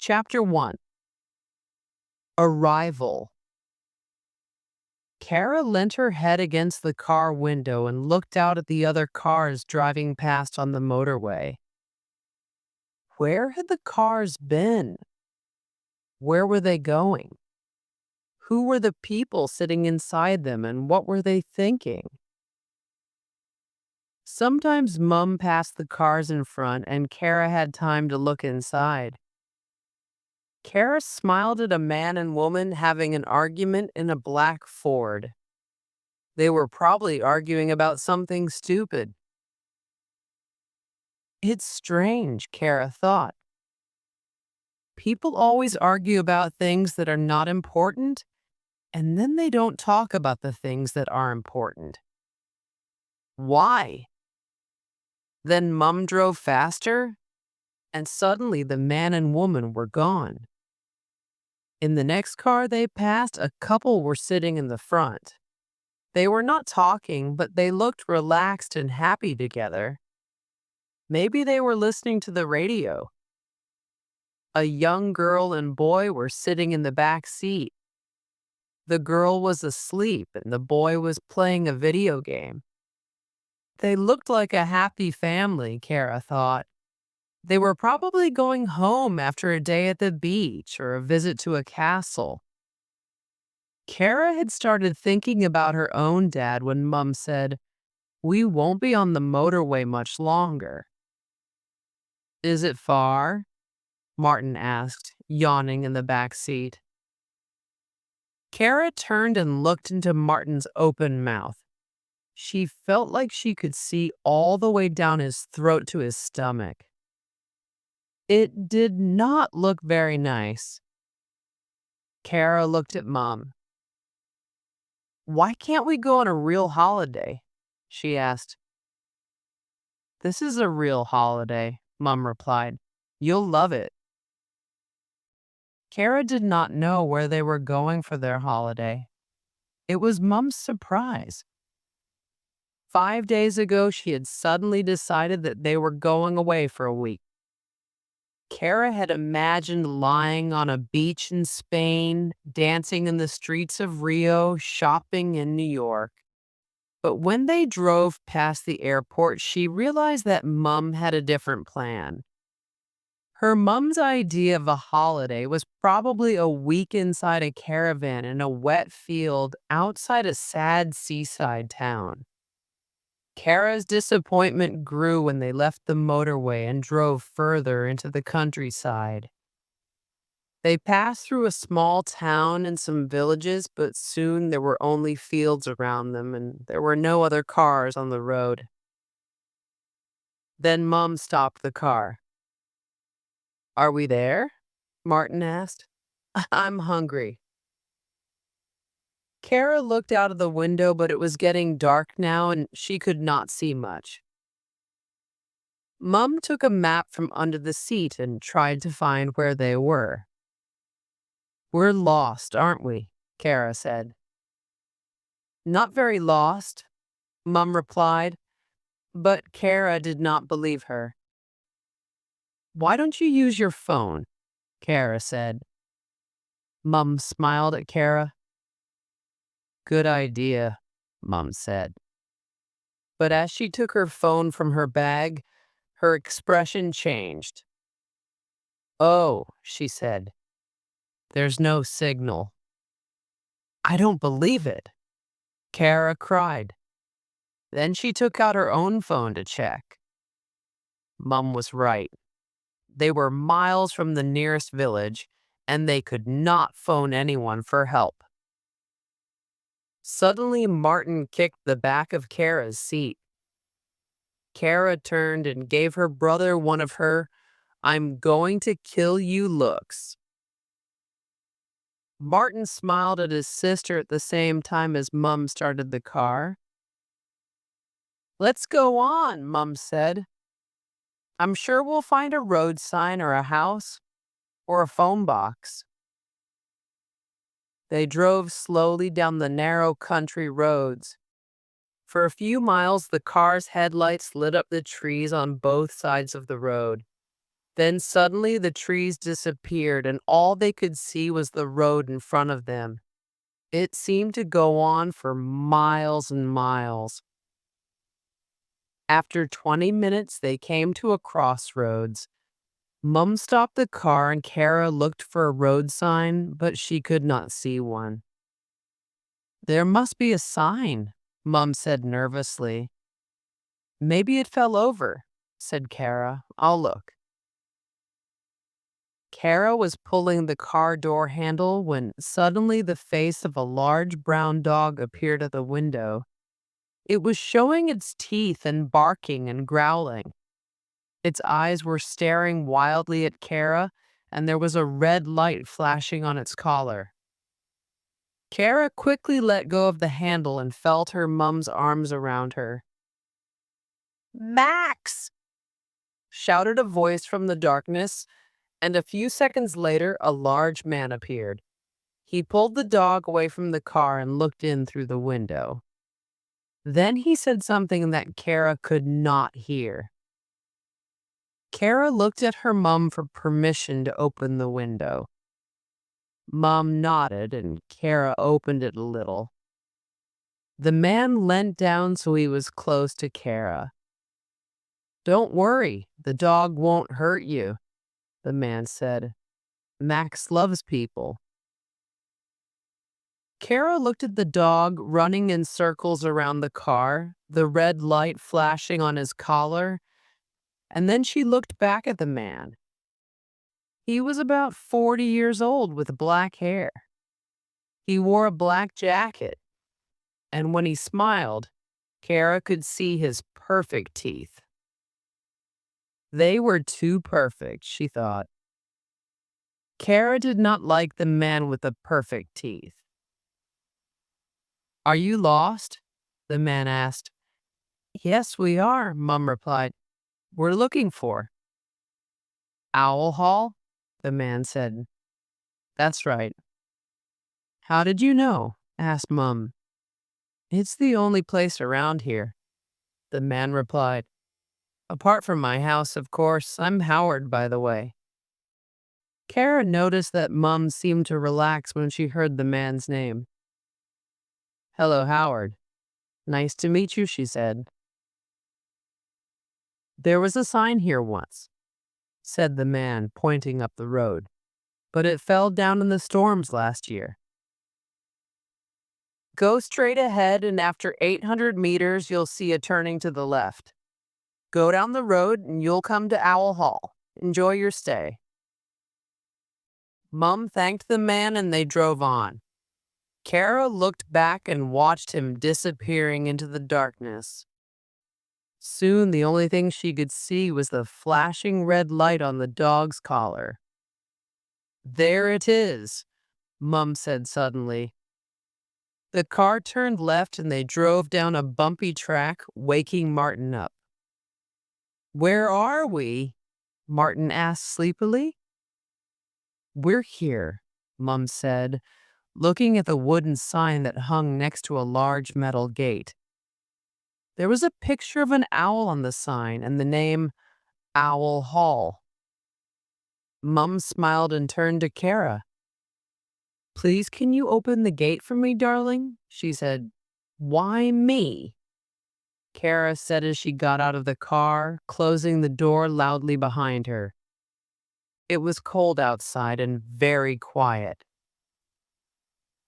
Chapter 1. Arrival. Kara leant her head against the car window and looked out at the other cars driving past on the motorway. Where had the cars been? Where were they going? Who were the people sitting inside them and what were they thinking? Sometimes Mum passed the cars in front and Kara had time to look inside. Kara smiled at a man and woman having an argument in a black Ford. They were probably arguing about something stupid. It's strange, Kara thought. People always argue about things that are not important, and then they don't talk about the things that are important. Why? Then Mum drove faster, and suddenly the man and woman were gone. In the next car they passed, a couple were sitting in the front. They were not talking, but they looked relaxed and happy together. Maybe they were listening to the radio. A young girl and boy were sitting in the back seat. The girl was asleep and the boy was playing a video game. They looked like a happy family, Kara thought. They were probably going home after a day at the beach or a visit to a castle. Kara had started thinking about her own dad when Mum said, "We won't be on the motorway much longer." "Is it far?" Martin asked, yawning in the back seat. Kara turned and looked into Martin's open mouth. She felt like she could see all the way down his throat to his stomach. It did not look very nice. Kara looked at Mum. "Why can't we go on a real holiday?" she asked. "This is a real holiday," Mum replied. "You'll love it." Kara did not know where they were going for their holiday. It was Mum's surprise. 5 days ago, she had suddenly decided that they were going away for a week. Kara had imagined lying on a beach in Spain, dancing in the streets of Rio, shopping in New York. But when they drove past the airport, she realized that Mum had a different plan. Her mum's idea of a holiday was probably a week inside a caravan in a wet field outside a sad seaside town. Kara's disappointment grew when they left the motorway and drove further into the countryside. They passed through a small town and some villages, but soon there were only fields around them and there were no other cars on the road. Then Mum stopped the car. "Are we there?" Martin asked. "I'm hungry." Kara looked out of the window, but it was getting dark now and she could not see much. Mum took a map from under the seat and tried to find where they were. "We're lost, aren't we?" Kara said. "Not very lost," Mum replied, but Kara did not believe her. "Why don't you use your phone?" Kara said. Mum smiled at Kara. "Good idea," Mum said. But as she took her phone from her bag, her expression changed. "Oh," she said, "there's no signal." "I don't believe it," Kara cried. Then she took out her own phone to check. Mum was right. They were miles from the nearest village, and they could not phone anyone for help. Suddenly, Martin kicked the back of Kara's seat. Kara turned and gave her brother one of her "I'm going to kill you" looks. Martin smiled at his sister at the same time as Mum started the car. "Let's go on," Mum said. "I'm sure we'll find a road sign or a house or a phone box." They drove slowly down the narrow country roads. For a few miles, the car's headlights lit up the trees on both sides of the road. Then suddenly the trees disappeared and all they could see was the road in front of them. It seemed to go on for miles and miles. After 20 minutes, they came to a crossroads. Mum stopped the car and Kara looked for a road sign, but she could not see one. There must be a sign, Mum said nervously. Maybe it fell over, said Kara. I'll look. Kara was pulling the car door handle when suddenly the face of a large brown dog appeared at the window. It was showing its teeth and barking and growling. Its eyes were staring wildly at Kara, and there was a red light flashing on its collar. Kara quickly let go of the handle and felt her mum's arms around her. "Max!" shouted a voice from the darkness, and a few seconds later a large man appeared. He pulled the dog away from the car and looked in through the window. Then he said something that Kara could not hear. Kara looked at her mum for permission to open the window. Mum nodded and Kara opened it a little. The man leant down so he was close to Kara. "Don't worry, the dog won't hurt you," the man said. "Max loves people." Kara looked at the dog running in circles around the car, the red light flashing on his collar, and then she looked back at the man. He was about 40 years old with black hair. He wore a black jacket, and when he smiled, Kara could see his perfect teeth. They were too perfect, she thought. Kara did not like the man with the perfect teeth. "Are you lost?" the man asked. "Yes, we are," Mum replied. "We're looking for—" "Owl Hall?" the man said. "That's right." "How did you know?" asked Mum. "It's the only place around here," the man replied. "Apart from my house, of course. I'm Howard, by the way." Kara noticed that Mum seemed to relax when she heard the man's name. "Hello, Howard. Nice to meet you," she said. "There was a sign here once," said the man, pointing up the road, "but it fell down in the storms last year. Go straight ahead, and after 800 meters, you'll see a turning to the left. Go down the road, and you'll come to Owl Hall. Enjoy your stay." Mum thanked the man, and they drove on. Kara looked back and watched him disappearing into the darkness. Soon, the only thing she could see was the flashing red light on the dog's collar. "There it is," Mum said suddenly. The car turned left and they drove down a bumpy track, waking Martin up. "Where are we?" Martin asked sleepily. "We're here," Mum said, looking at the wooden sign that hung next to a large metal gate. There was a picture of an owl on the sign and the name Owl Hall. Mum smiled and turned to Kara. "Please, can you open the gate for me, darling?" she said. "Why me?" Kara said as she got out of the car, closing the door loudly behind her. It was cold outside and very quiet.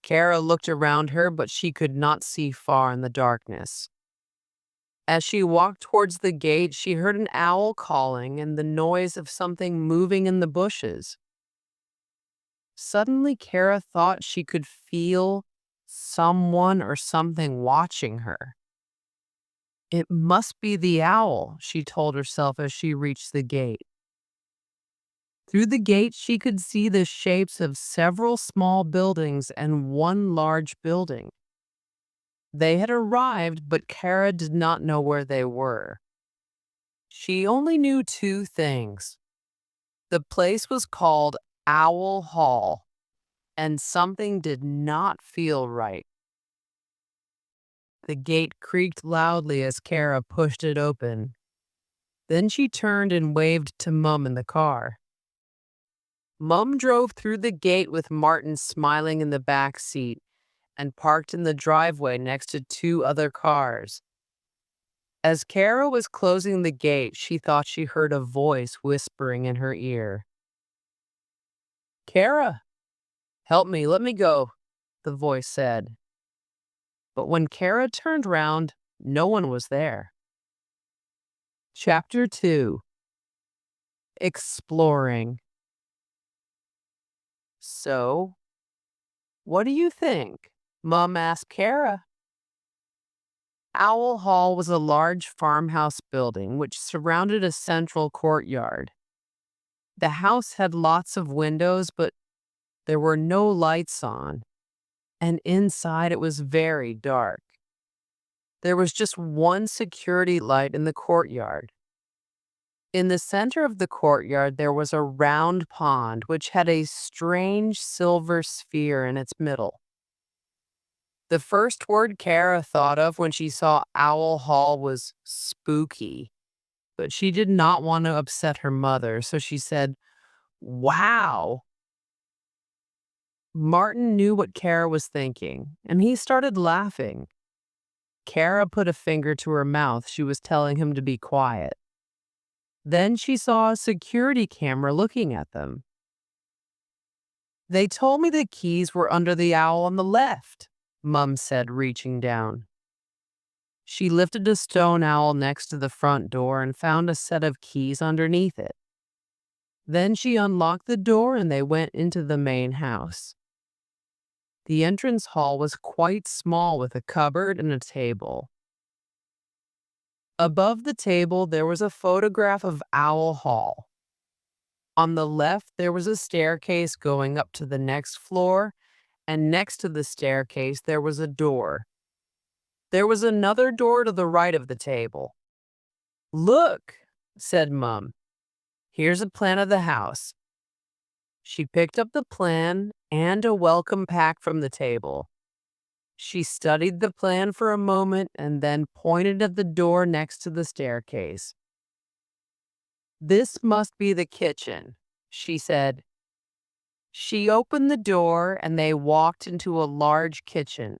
Kara looked around her, but she could not see far in the darkness. As she walked towards the gate, she heard an owl calling and the noise of something moving in the bushes. Suddenly, Kara thought she could feel someone or something watching her. It must be the owl, she told herself as she reached the gate. Through the gate, she could see the shapes of several small buildings and one large building. They had arrived, but Kara did not know where they were. She only knew two things. The place was called Owl Hall, and something did not feel right. The gate creaked loudly as Kara pushed it open. Then she turned and waved to Mum in the car. Mum drove through the gate with Martin smiling in the back seat and parked in the driveway next to two other cars. As Kara was closing the gate, she thought she heard a voice whispering in her ear. "Kara, help me, let me go," the voice said. But when Kara turned round, no one was there. Chapter 2. Exploring. "So, what do you think?" Mum asked Kara. Owl Hall was a large farmhouse building which surrounded a central courtyard. The house had lots of windows, but there were no lights on, and inside it was very dark. There was just one security light in the courtyard. In the center of the courtyard, there was a round pond which had a strange silver sphere in its middle. The first word Kara thought of when she saw Owl Hall was spooky, but she did not want to upset her mother, so she said, "Wow." Martin knew what Kara was thinking, and he started laughing. Kara put a finger to her mouth. She was telling him to be quiet. Then she saw a security camera looking at them. "They told me the keys were under the owl on the left," Mum said, reaching down. She lifted a stone owl next to the front door and found a set of keys underneath it. Then she unlocked the door and they went into the main house. The entrance hall was quite small with a cupboard and a table. Above the table, there was a photograph of Owl Hall. On the left, there was a staircase going up to the next floor, and next to the staircase, there was a door. There was another door to the right of the table. "Look," said Mum. "Here's a plan of the house." She picked up the plan and a welcome pack from the table. She studied the plan for a moment and then pointed at the door next to the staircase. "This must be the kitchen," she said. She opened the door and they walked into a large kitchen.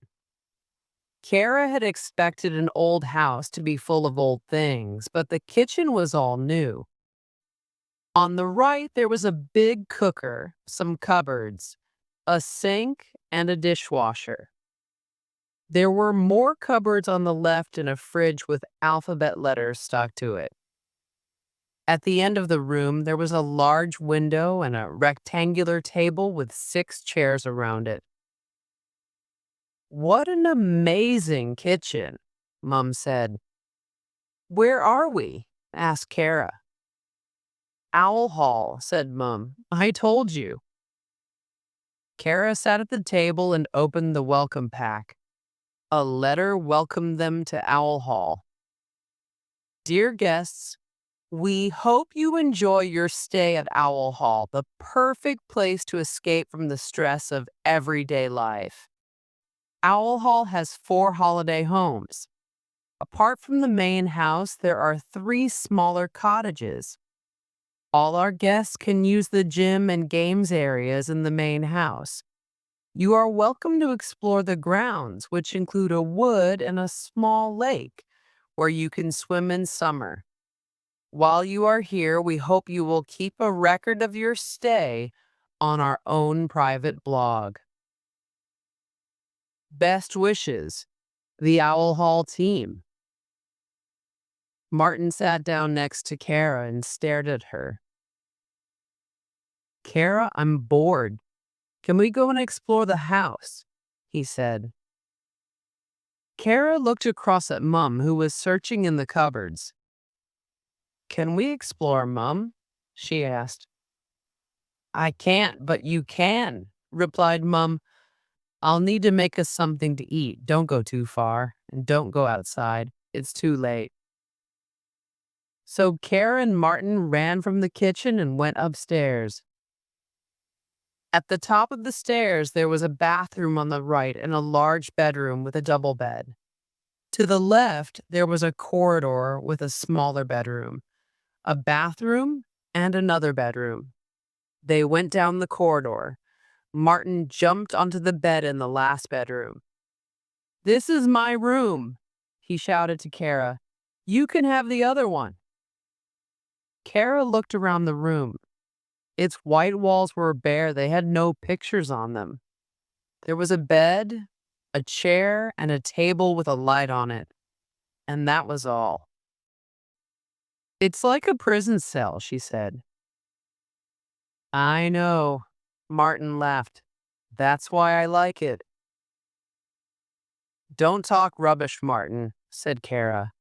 Kara had expected an old house to be full of old things, but the kitchen was all new. On the right, there was a big cooker, some cupboards, a sink, and a dishwasher. There were more cupboards on the left and a fridge with alphabet letters stuck to it. At the end of the room, there was a large window and a rectangular table with 6 chairs around it. "What an amazing kitchen," Mum said. "Where are we?" asked Kara. "Owl Hall," said Mum. "I told you." Kara sat at the table and opened the welcome pack. A letter welcomed them to Owl Hall. "Dear guests, we hope you enjoy your stay at Owl Hall, the perfect place to escape from the stress of everyday life. Owl Hall has 4 holiday homes. Apart from the main house, there are 3 smaller cottages. All our guests can use the gym and games areas in the main house. You are welcome to explore the grounds, which include a wood and a small lake where you can swim in summer. While you are here, we hope you will keep a record of your stay on our own private blog. Best wishes, the Owl Hall team." Martin sat down next to Kara and stared at her. "Kara, I'm bored. Can we go and explore the house?" he said. Kara looked across at Mum, who was searching in the cupboards. "Can we explore, Mum?" she asked. "I can't, but you can," replied Mum. "I'll need to make us something to eat. Don't go too far, and don't go outside. It's too late." So Kara and Martin ran from the kitchen and went upstairs. At the top of the stairs, there was a bathroom on the right and a large bedroom with a double bed. To the left, there was a corridor with a smaller bedroom. a bathroom, and another bedroom. They went down the corridor. Martin jumped onto the bed in the last bedroom. "This is my room," he shouted to Kara. "You can have the other one." Kara looked around the room. Its white walls were bare. They had no pictures on them. There was a bed, a chair, and a table with a light on it. And that was all. "It's like a prison cell," she said. "I know," Martin laughed. "That's why I like it." "Don't talk rubbish, Martin," said Kara.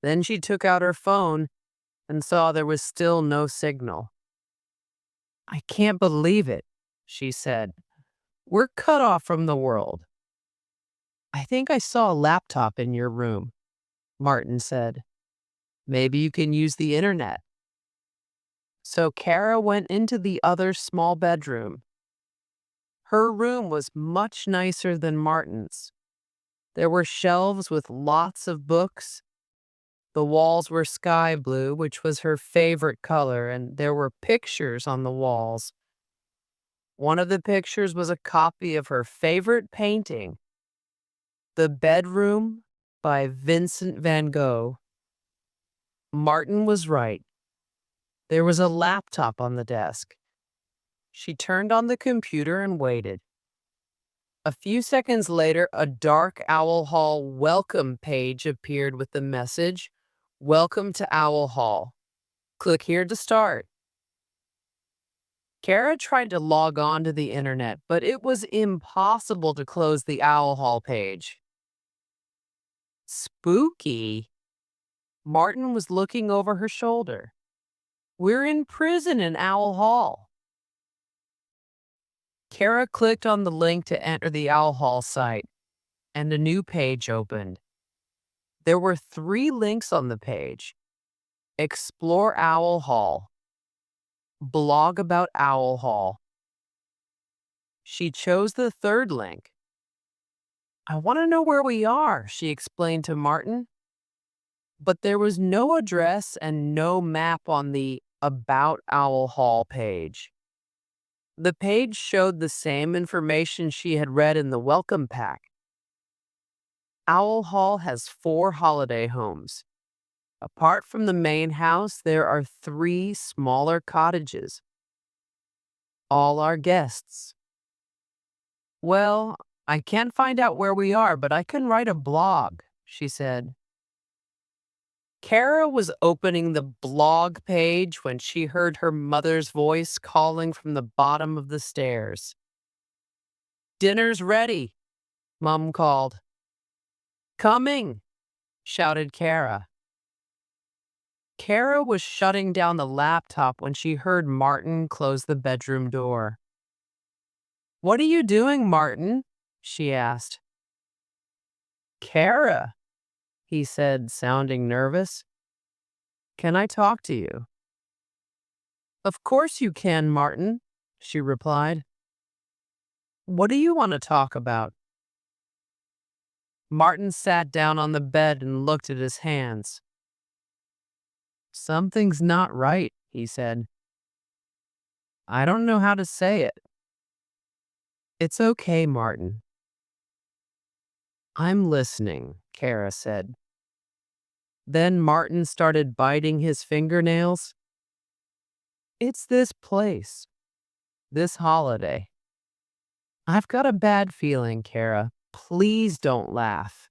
Then she took out her phone and saw there was still no signal. "I can't believe it," she said. "We're cut off from the world." "I think I saw a laptop in your room," Martin said. "Maybe you can use the internet." So Kara went into the other small bedroom. Her room was much nicer than Martin's. There were shelves with lots of books. The walls were sky blue, which was her favorite color, and there were pictures on the walls. One of the pictures was a copy of her favorite painting, The Bedroom by Vincent van Gogh. Martin was right. There was a laptop on the desk. She turned on the computer and waited. A few seconds later, a dark Owl Hall welcome page appeared with the message, "Welcome to Owl Hall. Click here to start." Kara tried to log on to the internet, but it was impossible to close the Owl Hall page. Spooky. Martin was looking over her shoulder. "We're in prison in Owl Hall." Kara clicked on the link to enter the Owl Hall site, and a new page opened. There were 3 links on the page: Explore Owl Hall, Blog about Owl Hall. She chose the third link. "I want to know where we are," she explained to Martin. But there was no address and no map on the About Owl Hall page. The page showed the same information she had read in the welcome pack. Owl Hall has 4 holiday homes. Apart from the main house, there are 3 smaller cottages. All our guests. "Well, I can't find out where we are, but I can write a blog," she said. Kara was opening the blog page when she heard her mother's voice calling from the bottom of the stairs. "Dinner's ready," Mom called. "Coming," shouted Kara. Kara was shutting down the laptop when she heard Martin close the bedroom door. "What are you doing, Martin?" she asked. "Kara," he said, sounding nervous. "Can I talk to you?" "Of course you can, Martin," she replied. "What do you want to talk about?" Martin sat down on the bed and looked at his hands. "Something's not right," he said. "I don't know how to say it." "It's okay, Martin." "I'm listening," Kara said. Then Martin started biting his fingernails. "It's this place, this holiday. I've got a bad feeling, Kara. Please don't laugh,"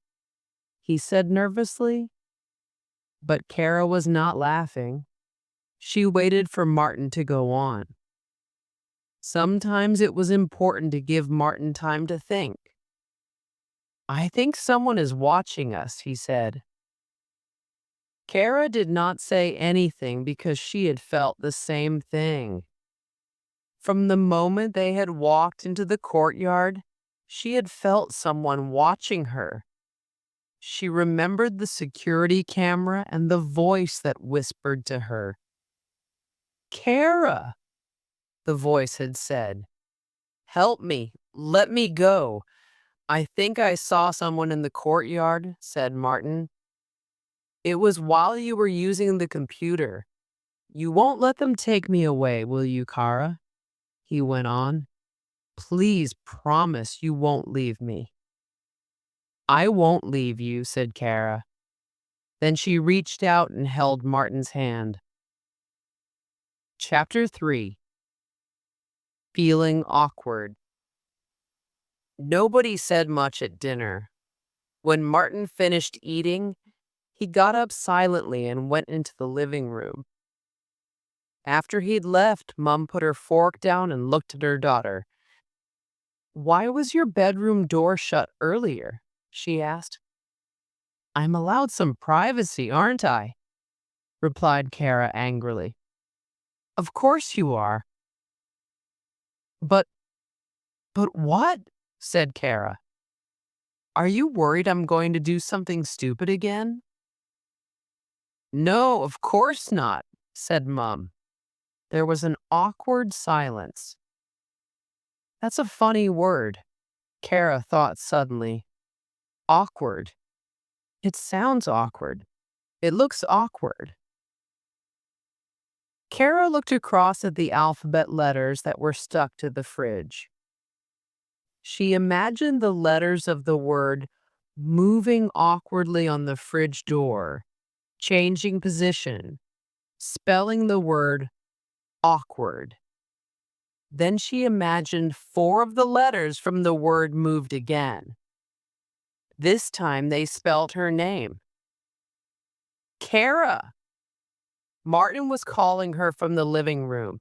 he said nervously. But Kara was not laughing. She waited for Martin to go on. Sometimes it was important to give Martin time to think. "I think someone is watching us," he said. Kara did not say anything because she had felt the same thing. From the moment they had walked into the courtyard, she had felt someone watching her. She remembered the security camera and the voice that whispered to her. "Kara," the voice had said. "Help me. Let me go. I think I saw someone in the courtyard," said Martin. "It was while you were using the computer. You won't let them take me away, will you, Kara? He went on. Please promise you won't leave me. I won't leave you, said Kara. Then she reached out and held Martin's hand. Chapter 3. Feeling awkward. Nobody said much at dinner. When Martin finished eating, he got up silently and went into the living room. After he'd left, Mum put her fork down and looked at her daughter. Why was your bedroom door shut earlier? She asked. I'm allowed some privacy, aren't I? Replied Kara angrily. Of course you are. But what? Said Kara. Are you worried I'm going to do something stupid again? No, of course not, said Mum. There was an awkward silence. That's a funny word, Kara thought suddenly. Awkward. It sounds awkward. It looks awkward. Kara looked across at the alphabet letters that were stuck to the fridge. She imagined the letters of the word moving awkwardly on the fridge door, changing position, spelling the word awkward. Then she imagined 4 of the letters from the word moved again. This time they spelled her name. Kara! Martin was calling her from the living room.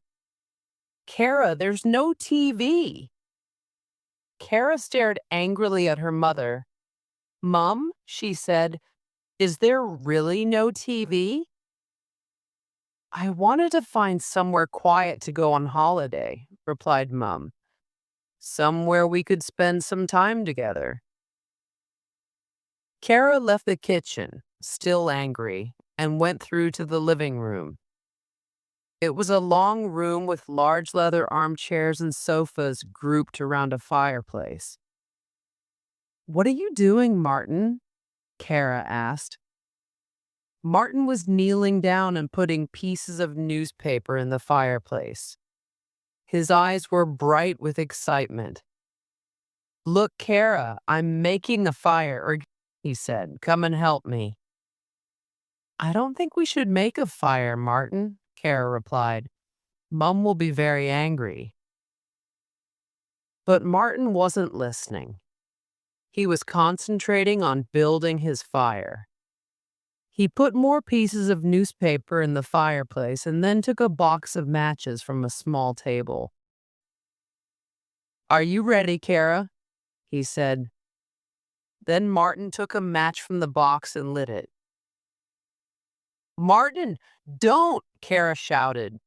Kara, there's no TV. Kara stared angrily at her mother. Mum, she said, is there really no TV? I wanted to find somewhere quiet to go on holiday, replied Mum. Somewhere we could spend some time together. Kara left the kitchen, still angry, and went through to the living room. It was a long room with large leather armchairs and sofas grouped around a fireplace. What are you doing, Martin? Kara asked. Martin was kneeling down and putting pieces of newspaper in the fireplace. His eyes were bright with excitement. Look, Kara, I'm making a fire, he said. Come and help me. I don't think we should make a fire, Martin, Kara replied. Mum will be very angry. But Martin wasn't listening. He was concentrating on building his fire. He put more pieces of newspaper in the fireplace and then took a box of matches from a small table. Are you ready, Kara? He said. Then Martin took a match from the box and lit it. Martin, don't! Kara shouted.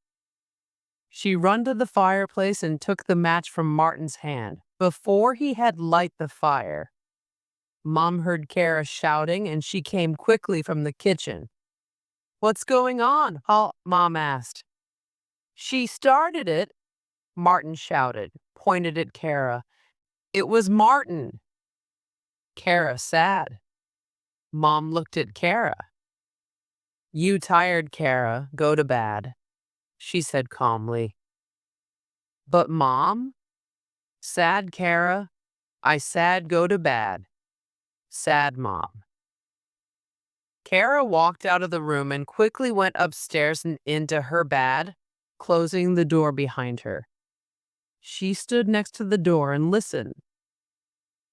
She ran to the fireplace and took the match from Martin's hand. Before he had light the fire, Mom heard Kara shouting and she came quickly from the kitchen. What's going on? Mom asked. She started it, Martin shouted, pointed at Kara. It was Martin. Kara sad. Mom looked at Kara. You tired, Kara. Go to bed, she said calmly. But Mom? Sad, Kara. I said go to bed. Sad Mom. Kara walked out of the room and quickly went upstairs and into her bed, closing the door behind her. She stood next to the door and listened.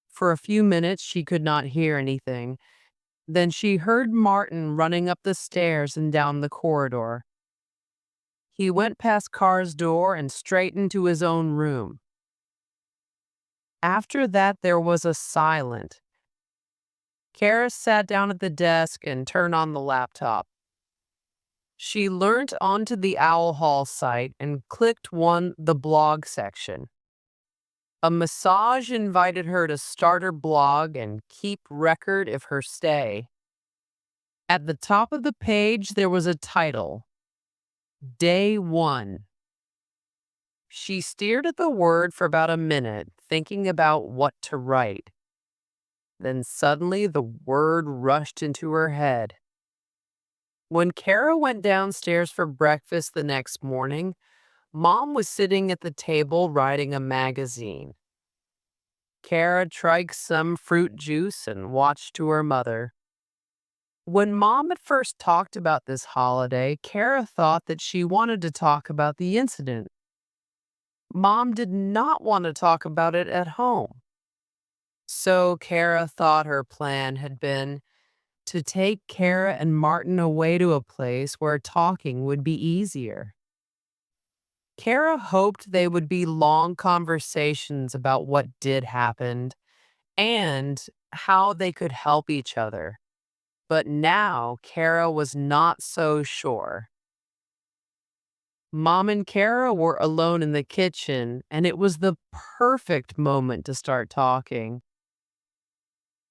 For a few minutes, she could not hear anything. Then she heard Martin running up the stairs and down the corridor. He went past Kara's door and straight into his own room. After that, there was a silence. Kara sat down at the desk and turned on the laptop. She learned onto the Owl Hall site and clicked the blog section. A massage invited her to start her blog and keep record of her stay. At the top of the page, there was a title, Day 1. She stared at the word for about a minute, thinking about what to write. Then suddenly the word rushed into her head. When Kara went downstairs for breakfast the next morning, Mom was sitting at the table writing a magazine. Kara drank some fruit juice and watched to her mother. When Mom at first talked about this holiday, Kara thought that she wanted to talk about the incident. Mom did not want to talk about it at home. So Kara thought her plan had been to take Kara and Martin away to a place where talking would be easier. Kara hoped they would be long conversations about what did happen and how they could help each other. But now Kara was not so sure. Mom and Kara were alone in the kitchen, and it was the perfect moment to start talking.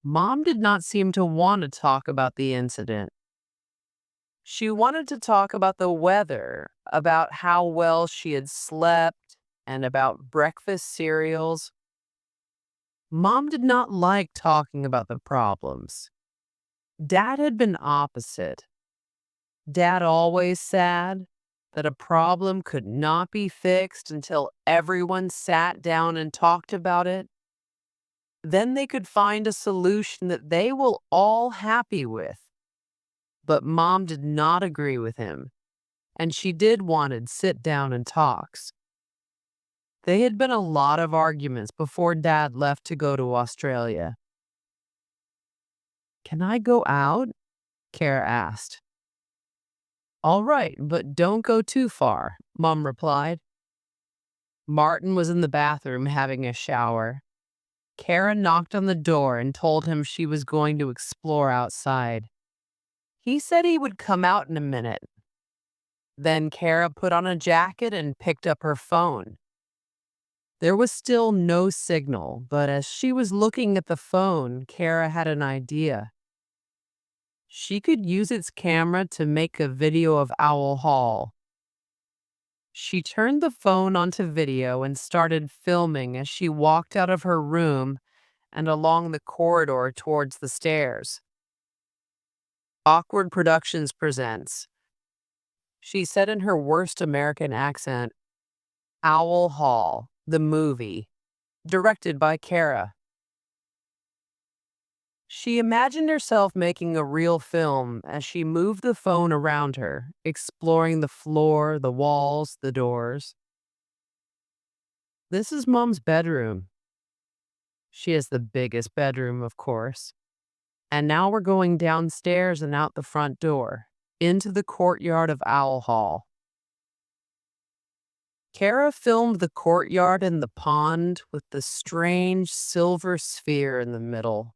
Mom did not seem to want to talk about the incident. She wanted to talk about the weather, about how well she had slept, and about breakfast cereals. Mom did not like talking about the problems. Dad had been opposite. Dad always said that a problem could not be fixed until everyone sat down and talked about it. Then they could find a solution that they were all happy with. But Mom did not agree with him, and she did wanted sit down and talks. They had been a lot of arguments before Dad left to go to Australia. "Can I go out?" Kara asked. "All right, but don't go too far," Mom replied. Martin was in the bathroom having a shower. Kara knocked on the door and told him she was going to explore outside. He said he would come out in a minute. Then Kara put on a jacket and picked up her phone. There was still no signal, but as she was looking at the phone, Kara had an idea. She could use its camera to make a video of Owl Hall. She turned the phone onto video and started filming as she walked out of her room and along the corridor towards the stairs. Awkward Productions presents, she said in her worst American accent, Owl Hall, the movie, directed by Kara. She imagined herself making a real film as she moved the phone around her, exploring the floor, the walls, the doors. This is Mom's bedroom. She has the biggest bedroom, of course. And now we're going downstairs and out the front door, into the courtyard of Owl Hall. Kara filmed the courtyard and the pond with the strange silver sphere in the middle.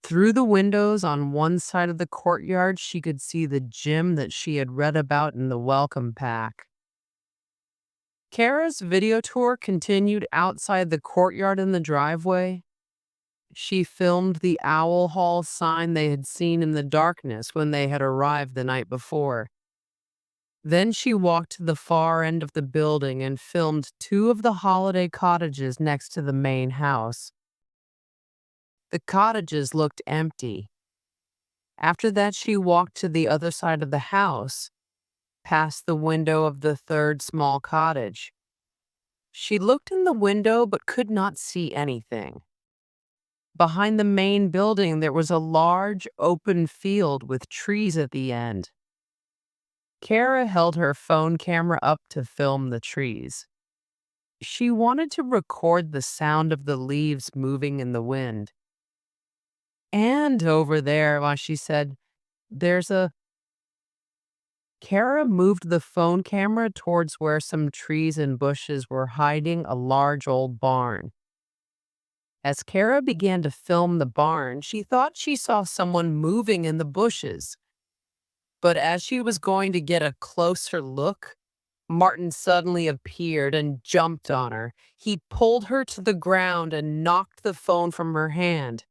Through the windows on one side of the courtyard, she could see the gym that she had read about in the welcome pack. Kara's video tour continued outside the courtyard in the driveway. She filmed the Owl Hall sign they had seen in the darkness when they had arrived the night before. Then she walked to the far end of the building and filmed two of the holiday cottages next to the main house. The cottages looked empty. After that, she walked to the other side of the house, past the window of the third small cottage. She looked in the window but could not see anything. Behind the main building, there was a large open field with trees at the end. Kara held her phone camera up to film the trees. She wanted to record the sound of the leaves moving in the wind. And over there, while she said, there's a... Kara moved the phone camera towards where some trees and bushes were hiding a large old barn. As Kara began to film the barn, she thought she saw someone moving in the bushes. But as she was going to get a closer look, Martin suddenly appeared and jumped on her. He pulled her to the ground and knocked the phone from her hand.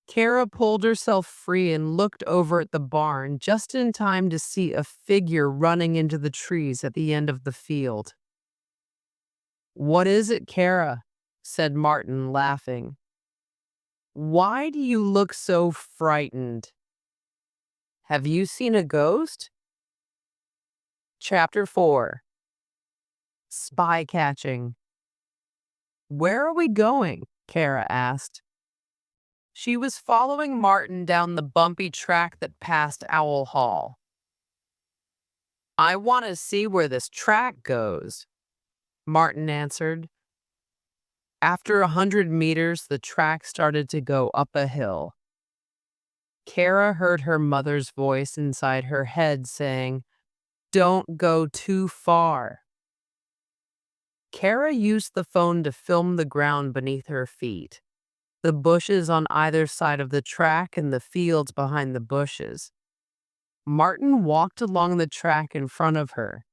Kara pulled herself free and looked over at the barn just in time to see a figure running into the trees at the end of the field. "What is it, Kara?" said Martin, laughing. "Why do you look so frightened?" Have you seen a ghost? Chapter 4. Spy Catching. Where are we going? Kara asked. She was following Martin down the bumpy track that passed Owl Hall. I want to see where this track goes, Martin answered. After 100 meters, the track started to go up a hill. Kara heard her mother's voice inside her head saying, "Don't go too far." Kara used the phone to film the ground beneath her feet, the bushes on either side of the track and the fields behind the bushes. Martin walked along the track in front of her.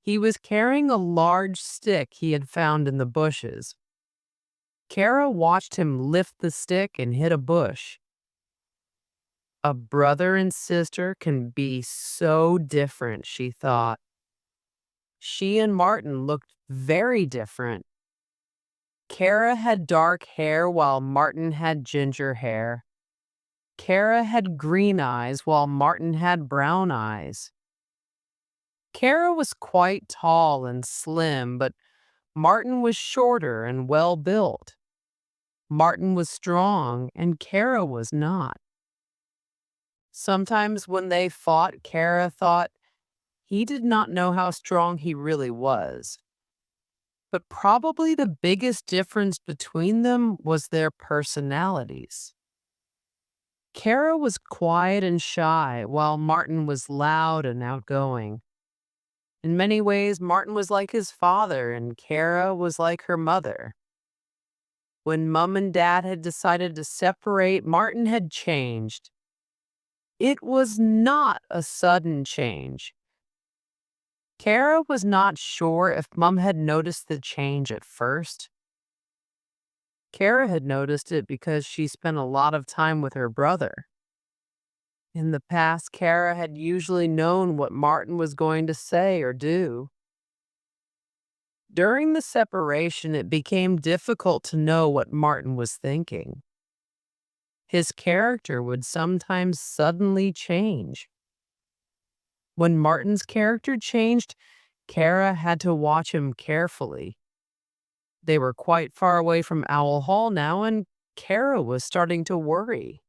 He was carrying a large stick he had found in the bushes. Kara watched him lift the stick and hit a bush. A brother and sister can be so different, she thought. She and Martin looked very different. Kara had dark hair while Martin had ginger hair. Kara had green eyes while Martin had brown eyes. Kara was quite tall and slim, but Martin was shorter and well-built. Martin was strong and Kara was not. Sometimes when they fought, Kara thought he did not know how strong he really was. But probably the biggest difference between them was their personalities. Kara was quiet and shy, while Martin was loud and outgoing. In many ways, Martin was like his father, and Kara was like her mother. When Mom and Dad had decided to separate, Martin had changed. It was not a sudden change. Kara was not sure if Mom had noticed the change at first. Kara had noticed it because she spent a lot of time with her brother. In the past, Kara had usually known what Martin was going to say or do. During the separation, it became difficult to know what Martin was thinking. His character would sometimes suddenly change. When Martin's character changed, Kara had to watch him carefully. They were quite far away from Owl Hall now, and Kara was starting to worry.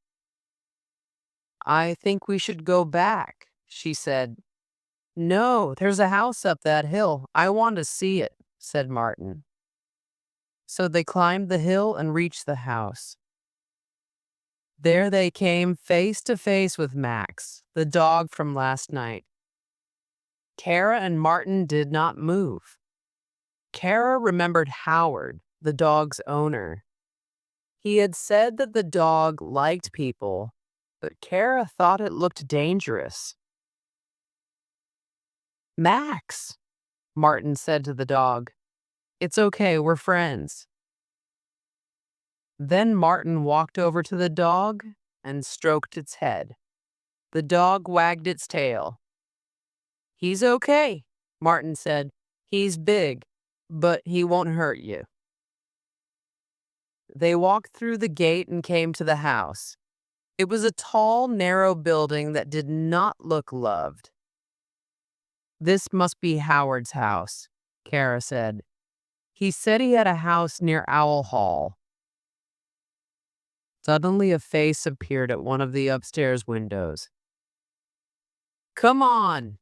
I think we should go back, she said. No, there's a house up that hill. I want to see it, said Martin. So they climbed the hill and reached the house. There they came face to face with Max, the dog from last night. Kara and Martin did not move. Kara remembered Howard, the dog's owner. He had said that the dog liked people, but Kara thought it looked dangerous. Max, Martin said to the dog. It's okay, we're friends. Then Martin walked over to the dog and stroked its head. The dog wagged its tail. He's okay, Martin said. He's big, but he won't hurt you. They walked through the gate and came to the house. It was a tall, narrow building that did not look loved. This must be Howard's house, Kara said. He said he had a house near Owl Hall. Suddenly, a face appeared at one of the upstairs windows. Come on,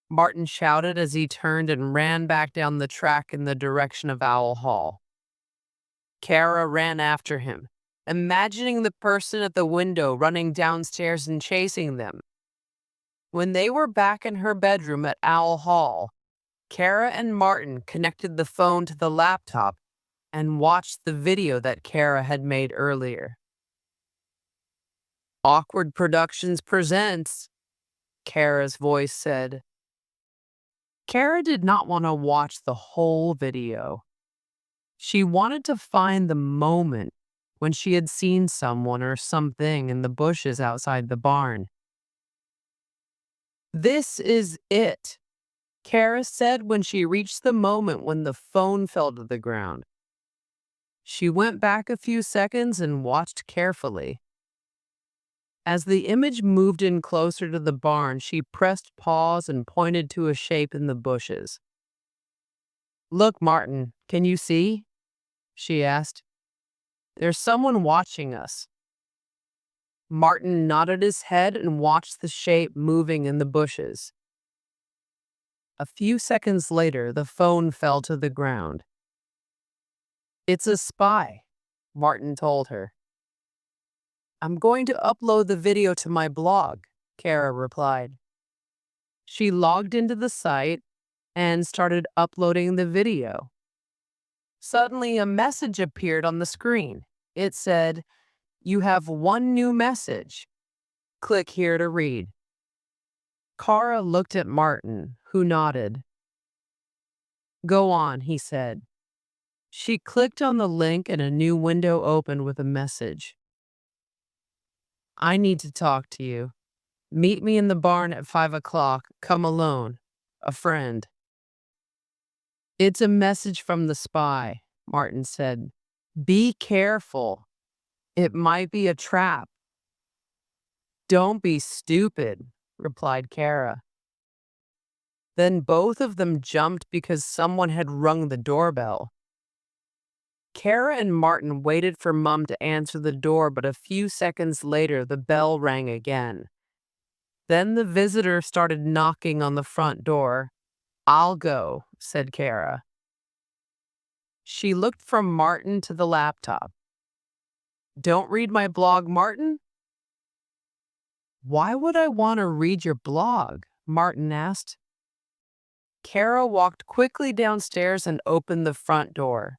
Martin shouted as he turned and ran back down the track in the direction of Owl Hall. Kara ran after him, imagining the person at the window running downstairs and chasing them. When they were back in her bedroom at Owl Hall, Kara and Martin connected the phone to the laptop and watched the video that Kara had made earlier. Awkward Productions presents, Kara's voice said. Kara did not want to watch the whole video. She wanted to find the moment when she had seen someone or something in the bushes outside the barn. This is it, Kara said when she reached the moment when the phone fell to the ground. She went back a few seconds and watched carefully. As the image moved in closer to the barn, she pressed pause and pointed to a shape in the bushes. "Look, Martin, can you see?" she asked. "There's someone watching us." Martin nodded his head and watched the shape moving in the bushes. A few seconds later, the phone fell to the ground. "It's a spy," Martin told her. "I'm going to upload the video to my blog," Kara replied. She logged into the site and started uploading the video. Suddenly, a message appeared on the screen. It said, "You have one new message. Click here to read." Kara looked at Martin, who nodded. "Go on," he said. She clicked on the link and a new window opened with a message. "I need to talk to you. Meet me in the barn at 5 o'clock. Come alone. A friend." "It's a message from the spy," Martin said. "Be careful. It might be a trap." "Don't be stupid," replied Kara. Then both of them jumped because someone had rung the doorbell. Kara and Martin waited for Mum to answer the door, but a few seconds later the bell rang again. Then the visitor started knocking on the front door. "I'll go," said Kara. She looked from Martin to the laptop. "Don't read my blog, Martin?" "Why would I want to read your blog?" Martin asked. Kara walked quickly downstairs and opened the front door.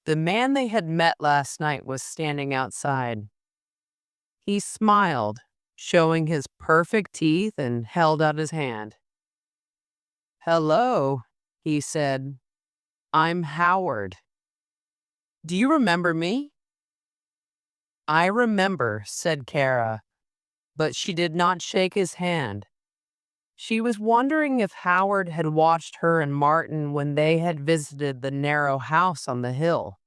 The man they had met last night was standing outside. He smiled, showing his perfect teeth, and held out his hand. "Hello," he said. "I'm Howard. Do you remember me?" "I remember," said Kara, but she did not shake his hand. She was wondering if Howard had watched her and Martin when they had visited the narrow house on the hill.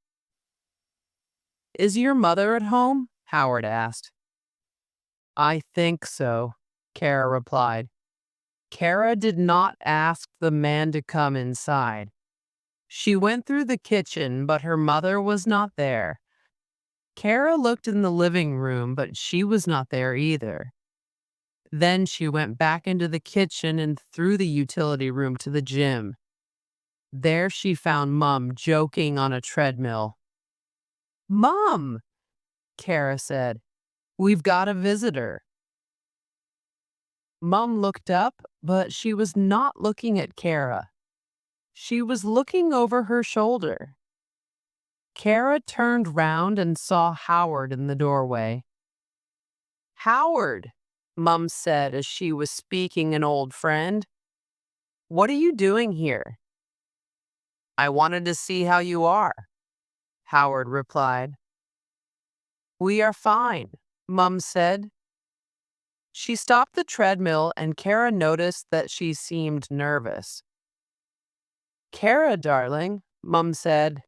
"Is your mother at home?" Howard asked. "I think so," Kara replied. Kara did not ask the man to come inside. She went through the kitchen, but her mother was not there. Kara looked in the living room, but she was not there either. Then she went back into the kitchen and through the utility room to the gym. There she found Mum joking on a treadmill. "Mom," Kara said, "we've got a visitor." Mum looked up, but she was not looking at Kara. She was looking over her shoulder. Kara turned round and saw Howard in the doorway. "Howard," Mum said as she was speaking an old friend, "what are you doing here?" "I wanted to see how you are," Howard replied. "We are fine," Mum said. She stopped the treadmill and Kara noticed that she seemed nervous. "Kara, darling," Mum said.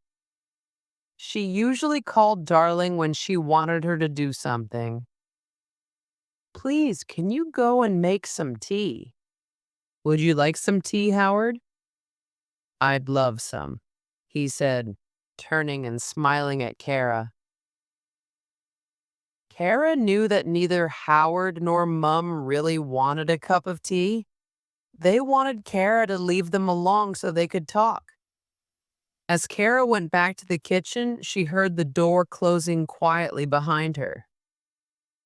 She usually called darling when she wanted her to do something. "Please, can you go and make some tea?" "Would you like some tea, Howard?" "I'd love some," he said, turning and smiling at Kara. Kara knew that neither Howard nor Mum really wanted a cup of tea. They wanted Kara to leave them alone so they could talk. As Kara went back to the kitchen, she heard the door closing quietly behind her.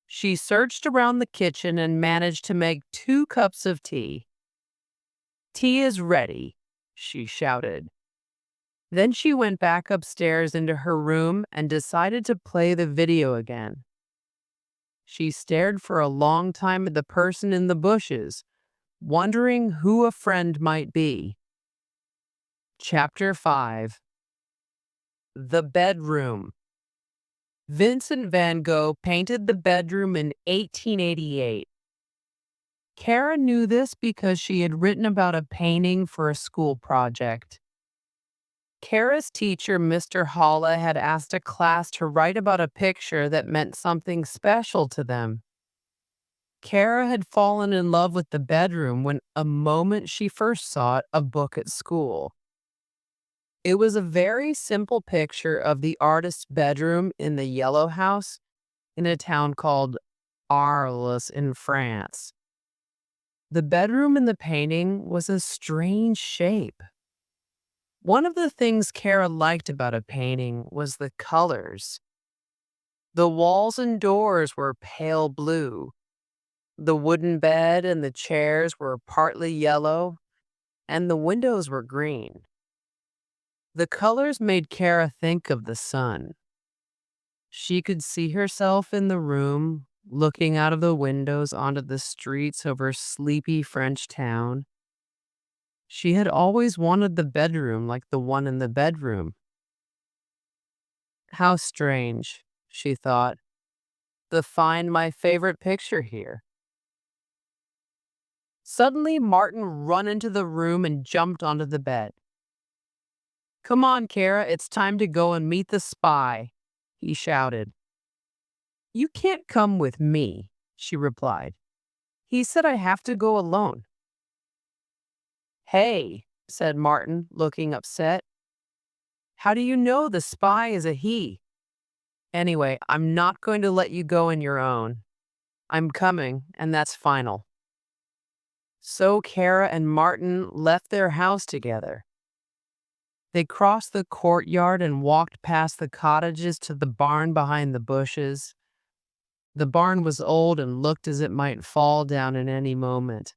She searched around the kitchen and managed to make 2 cups of tea. "Tea is ready," she shouted. Then she went back upstairs into her room and decided to play the video again. She stared for a long time at the person in the bushes, wondering who a friend might be. Chapter 5. The Bedroom. Vincent van Gogh painted the bedroom in 1888. Kara knew this because she had written about a painting for a school project. Kara's teacher, Mr. Halla, had asked a class to write about a picture that meant something special to them. Kara had fallen in love with the bedroom when a moment she first saw it, a book at school. It was a very simple picture of the artist's bedroom in the yellow house in a town called Arles in France. The bedroom in the painting was a strange shape. One of the things Kara liked about a painting was the colors. The walls and doors were pale blue. The wooden bed and the chairs were partly yellow, and the windows were green. The colors made Kara think of the sun. She could see herself in the room, looking out of the windows onto the streets of her sleepy French town. She had always wanted the bedroom like the one in the bedroom. How strange, she thought, to find my favorite picture here. Suddenly, Martin ran into the room and jumped onto the bed. "Come on, Kara, it's time to go and meet the spy," he shouted. "You can't come with me," she replied. "He said I have to go alone." "Hey," said Martin, looking upset. "How do you know the spy is a he? Anyway, I'm not going to let you go on your own. I'm coming, and that's final." So Kara and Martin left their house together. They crossed the courtyard and walked past the cottages to the barn behind the bushes. The barn was old and looked as it might fall down at any moment.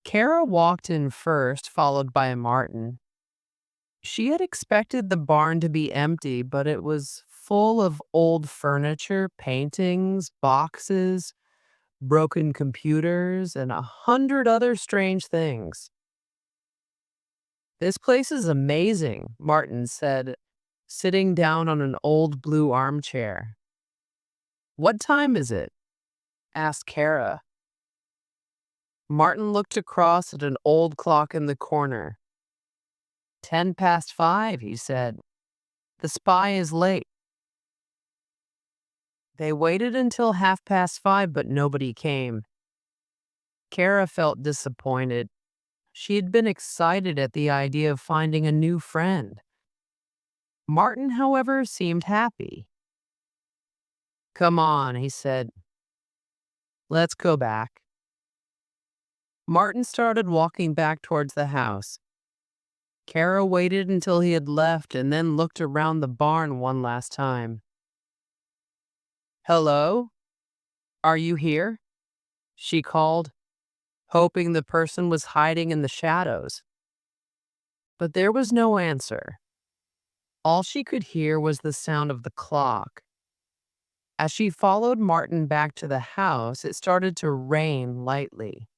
Kara walked in first, followed by Martin. She had expected the barn to be empty, but it was full of old furniture, paintings, boxes, broken computers, and 100 other strange things. "This place is amazing," Martin said, sitting down on an old blue armchair. "What time is it?" asked Kara. Martin looked across at an old clock in the corner. 5:10, he said. "The spy is late." They waited until 5:30, but nobody came. Kara felt disappointed. She had been excited at the idea of finding a new friend. Martin, however, seemed happy. "Come on," he said. "Let's go back." Martin started walking back towards the house. Kara waited until he had left and then looked around the barn one last time. "Hello? Are you here?" she called, hoping the person was hiding in the shadows. But there was no answer. All she could hear was the sound of the clock. As she followed Martin back to the house, it started to rain lightly.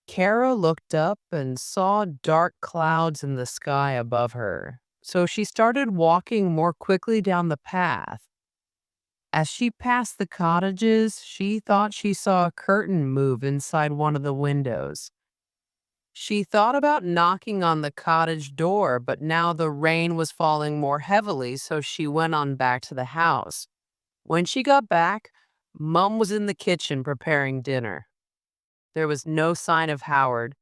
Kara looked up and saw dark clouds in the sky above her, so she started walking more quickly down the path. As she passed the cottages, she thought she saw a curtain move inside one of the windows. She thought about knocking on the cottage door, but now the rain was falling more heavily, so she went on back to the house. When she got back, Mum was in the kitchen preparing dinner. There was no sign of Howard.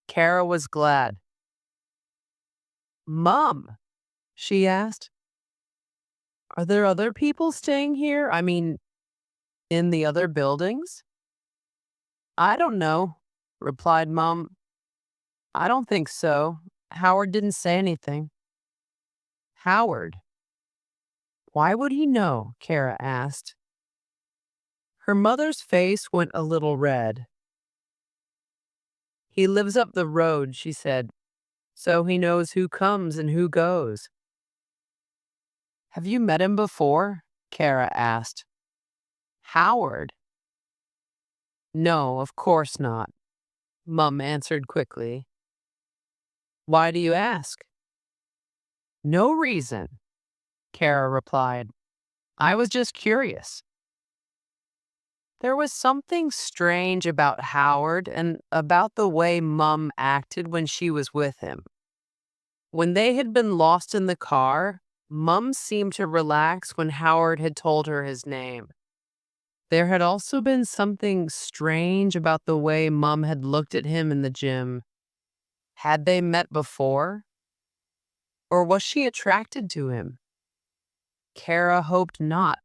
Kara was glad. "Mum," she asked, "are there other people staying here? I mean, in the other buildings?" "I don't know," replied Mum. "I don't think so. Howard didn't say anything." "Howard? Why would he know?" Kara asked. Her mother's face went a little red. "He lives up the road," she said, "so he knows who comes and who goes." "Have you met him before?" Kara asked. "Howard? No, of course not," Mum answered quickly. "Why do you ask?" "No reason," Kara replied. "I was just curious." There was something strange about Howard and about the way Mum acted when she was with him. When they had been lost in the car, Mum seemed to relax when Howard had told her his name. There had also been something strange about the way Mom had looked at him in the gym. Had they met before? Or was she attracted to him? Kara hoped not.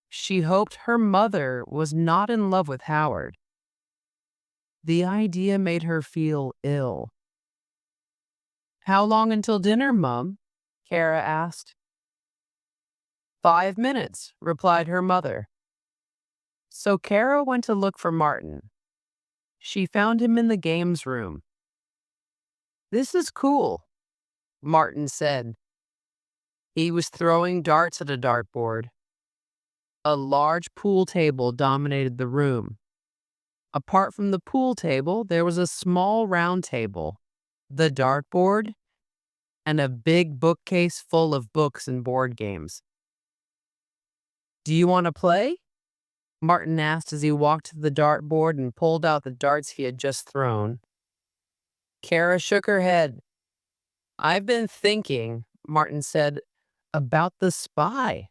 She hoped her mother was not in love with Howard. The idea made her feel ill. "How long until dinner, Mum?" Kara asked. "5 minutes," replied her mother. So Kara went to look for Martin. She found him in the games room. "This is cool," Martin said. He was throwing darts at a dartboard. A large pool table dominated the room. Apart from the pool table, there was a small round table, the dartboard, and a big bookcase full of books and board games. "Do you want to play?" Martin asked as he walked to the dartboard and pulled out the darts he had just thrown. Kara shook her head. "I've been thinking," Martin said, "about the spy.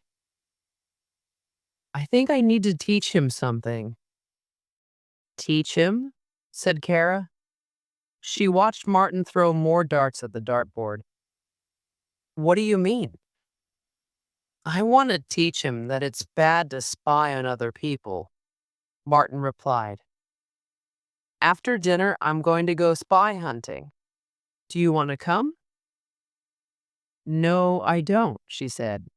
I think I need to teach him something." "Teach him?" said Kara. She watched Martin throw more darts at the dartboard. "What do you mean?" "I want to teach him that it's bad to spy on other people," Martin replied. "After dinner, I'm going to go spy hunting. Do you want to come?" "No, I don't," she said.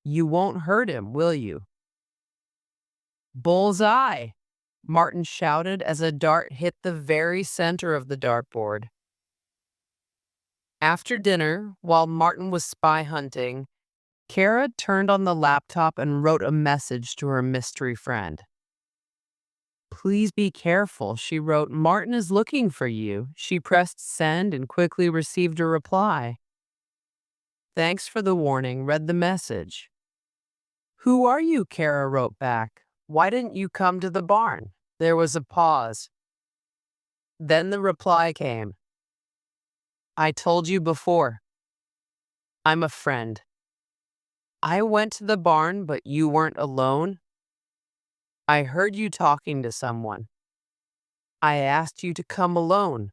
"You won't hurt him, will you?" "Bullseye!" Martin shouted as a dart hit the very center of the dartboard. After dinner, while Martin was spy hunting, Kara turned on the laptop and wrote a message to her mystery friend. "Please be careful," she wrote. "Martin is looking for you." She pressed send and quickly received a reply. "Thanks for the warning," read the message. "Who are you?" Kara wrote back. "Why didn't you come to the barn?" There was a pause. Then the reply came. "I told you before. I'm a friend. I went to the barn, but you weren't alone. I heard you talking to someone. I asked you to come alone.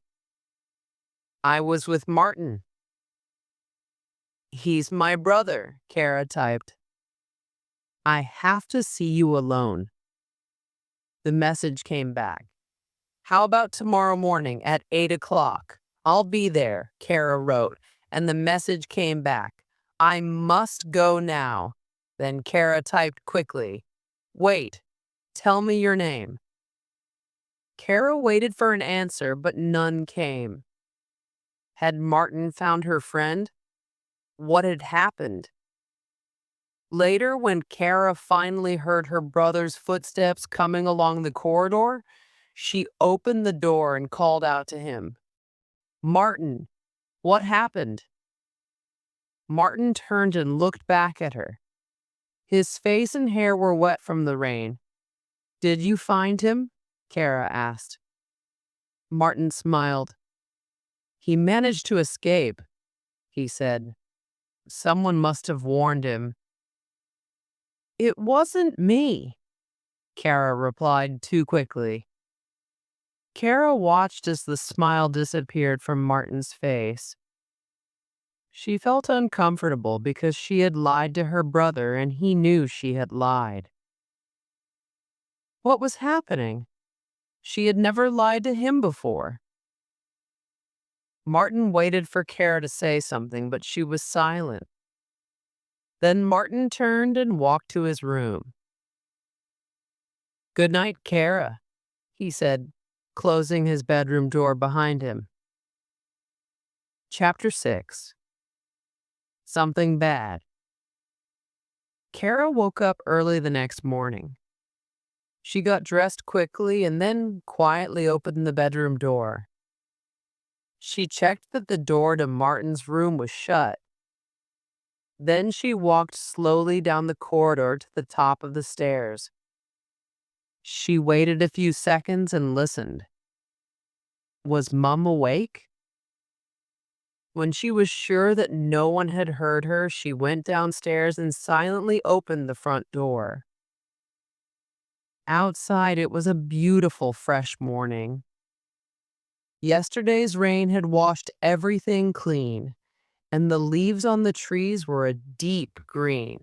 I was with Martin." "He's my brother," Kara typed. "I have to see you alone." The message came back. "How about tomorrow morning at 8 o'clock? I'll be there," Kara wrote, and the message came back. "I must go now." Then Kara typed quickly, "Wait, tell me your name." Kara waited for an answer, but none came. Had Martin found her friend? What had happened? Later, when Kara finally heard her brother's footsteps coming along the corridor, she opened the door and called out to him. "Martin, what happened?" Martin turned and looked back at her. His face and hair were wet from the rain. "Did you find him?" Kara asked. Martin smiled. "He managed to escape," he said. "Someone must have warned him." "It wasn't me," Kara replied too quickly. Kara watched as the smile disappeared from Martin's face. She felt uncomfortable because she had lied to her brother and he knew she had lied. What was happening? She had never lied to him before. Martin waited for Kara to say something, but she was silent. Then Martin turned and walked to his room. "Good night, Kara," he said, closing his bedroom door behind him. Chapter 6. Something Bad. Kara woke up early the next morning. She got dressed quickly and then quietly opened the bedroom door. She checked that the door to Martin's room was shut. Then she walked slowly down the corridor to the top of the stairs. She waited a few seconds and listened. Was Mum awake? When she was sure that no one had heard her, she went downstairs and silently opened the front door. Outside, it was a beautiful fresh morning. Yesterday's rain had washed everything clean, and the leaves on the trees were a deep green.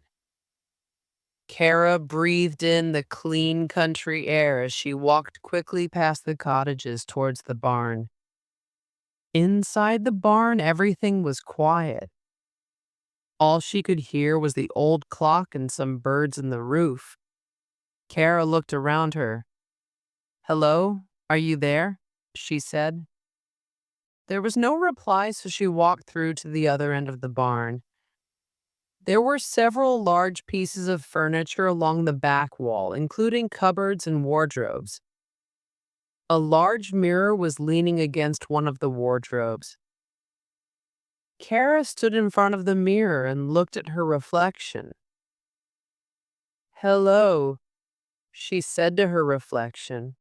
Kara breathed in the clean country air as she walked quickly past the cottages towards the barn. Inside the barn, everything was quiet. All she could hear was the old clock and some birds in the roof. Kara looked around her. "Hello? Are you there?" she said. There was no reply, so she walked through to the other end of the barn. There were several large pieces of furniture along the back wall, including cupboards and wardrobes. A large mirror was leaning against one of the wardrobes. Kara stood in front of the mirror and looked at her reflection. "Hello," she said to her reflection.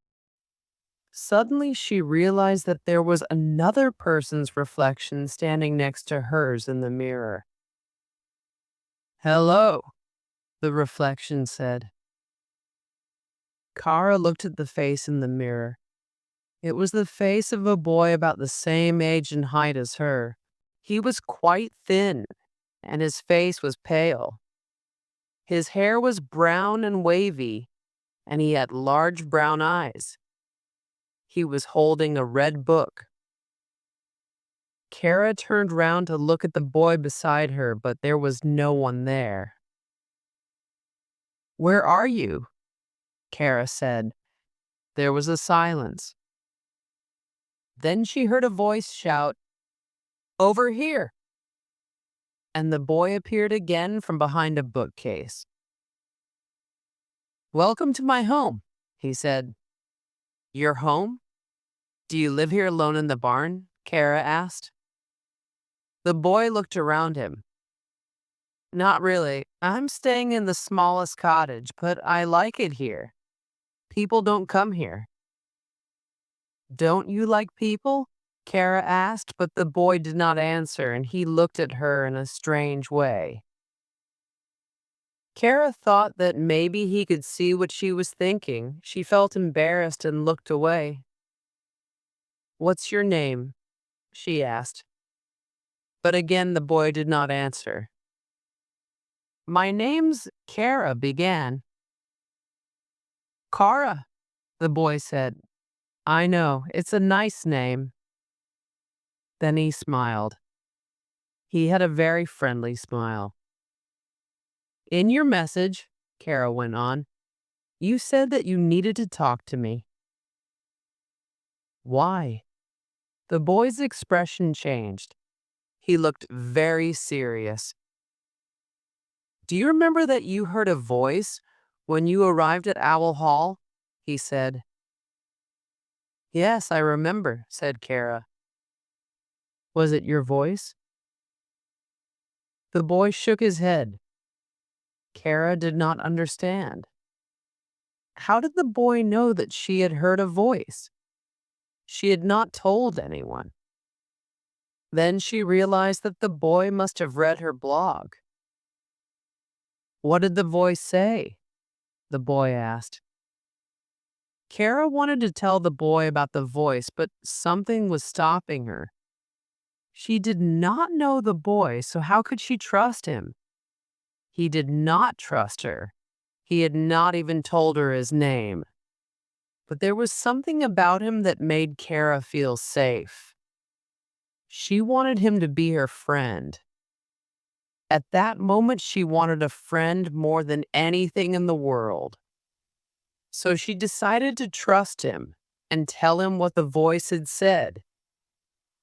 Suddenly, she realized that there was another person's reflection standing next to hers in the mirror. "Hello," the reflection said. Kara looked at the face in the mirror. It was the face of a boy about the same age and height as her. He was quite thin, and his face was pale. His hair was brown and wavy, and he had large brown eyes. He was holding a red book. Kara turned round to look at the boy beside her, but there was no one there. "Where are you?" Kara said. There was a silence. Then she heard a voice shout, "Over here!" And the boy appeared again from behind a bookcase. "Welcome to my home," he said. "Your home? Do you live here alone in the barn?" Kara asked. The boy looked around him. "Not really. I'm staying in the smallest cottage, but I like it here. People don't come here." "Don't you like people?" Kara asked, but the boy did not answer, and he looked at her in a strange way. Kara thought that maybe he could see what she was thinking. She felt embarrassed and looked away. "What's your name?" she asked. But again the boy did not answer. "My name's Kara," began. "Kara," the boy said. "I know, it's a nice name." Then he smiled. He had a very friendly smile. "In your message," Kara went on, "you said that you needed to talk to me." "Why?" The boy's expression changed. He looked very serious. "Do you remember that you heard a voice when you arrived at Owl Hall?" he said. "Yes, I remember," said Kara. "Was it your voice?" The boy shook his head. Kara did not understand. How did the boy know that she had heard a voice? She had not told anyone. Then she realized that the boy must have read her blog. "What did the voice say?" the boy asked. Kara wanted to tell the boy about the voice, but something was stopping her. She did not know the boy, so how could she trust him? He did not trust her. He had not even told her his name. But there was something about him that made Kara feel safe. She wanted him to be her friend. At that moment, she wanted a friend more than anything in the world. So she decided to trust him and tell him what the voice had said.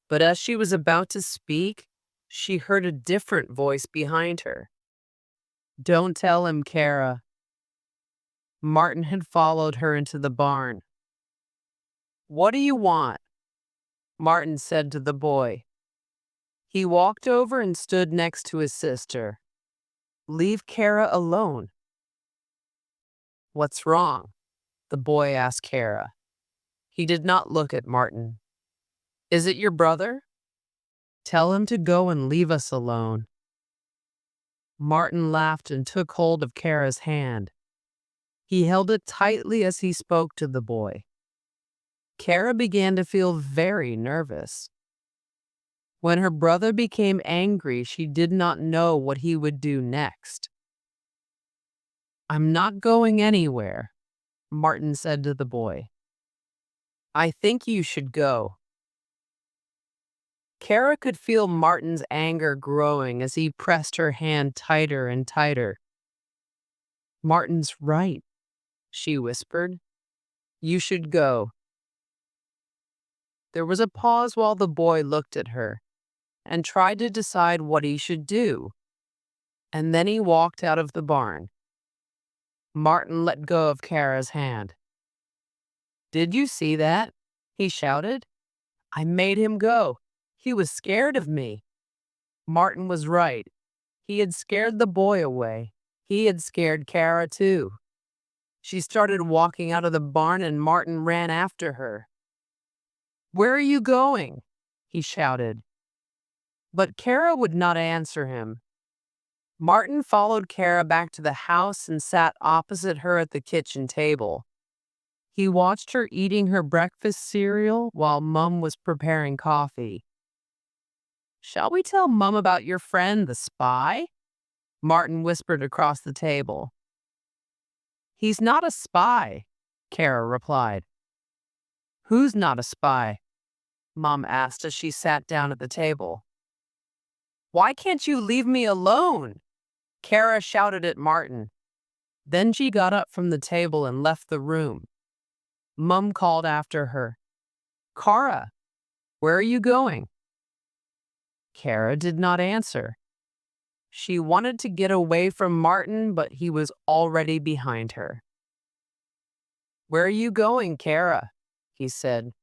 But as she was about to speak, she heard a different voice behind her. "Don't tell him, Kara." Martin had followed her into the barn. "What do you want?" Martin said to the boy. He walked over and stood next to his sister. "Leave Kara alone." "What's wrong?" the boy asked Kara. He did not look at Martin. "Is it your brother?" "Tell him to go and leave us alone." Martin laughed and took hold of Kara's hand. He held it tightly as he spoke to the boy. Kara began to feel very nervous. When her brother became angry, she did not know what he would do next. "I'm not going anywhere," Martin said to the boy. "I think you should go." Kara could feel Martin's anger growing as he pressed her hand tighter and tighter. "Martin's right," she whispered. "You should go." There was a pause while the boy looked at her and tried to decide what he should do, and then he walked out of the barn. Martin let go of Kara's hand. "Did you see that?" he shouted. "I made him go. He was scared of me." Martin was right. He had scared the boy away. He had scared Kara too. She started walking out of the barn and Martin ran after her. "Where are you going?" he shouted. But Kara would not answer him. Martin followed Kara back to the house and sat opposite her at the kitchen table. He watched her eating her breakfast cereal while Mum was preparing coffee. "Shall we tell Mum about your friend, the spy?" Martin whispered across the table. "He's not a spy," Kara replied. "Who's not a spy?" Mom asked as she sat down at the table. "Why can't you leave me alone?" Kara shouted at Martin. Then she got up from the table and left the room. Mum called after her. "Kara, where are you going?" Kara did not answer. She wanted to get away from Martin, but he was already behind her. "Where are you going, Kara?" he said.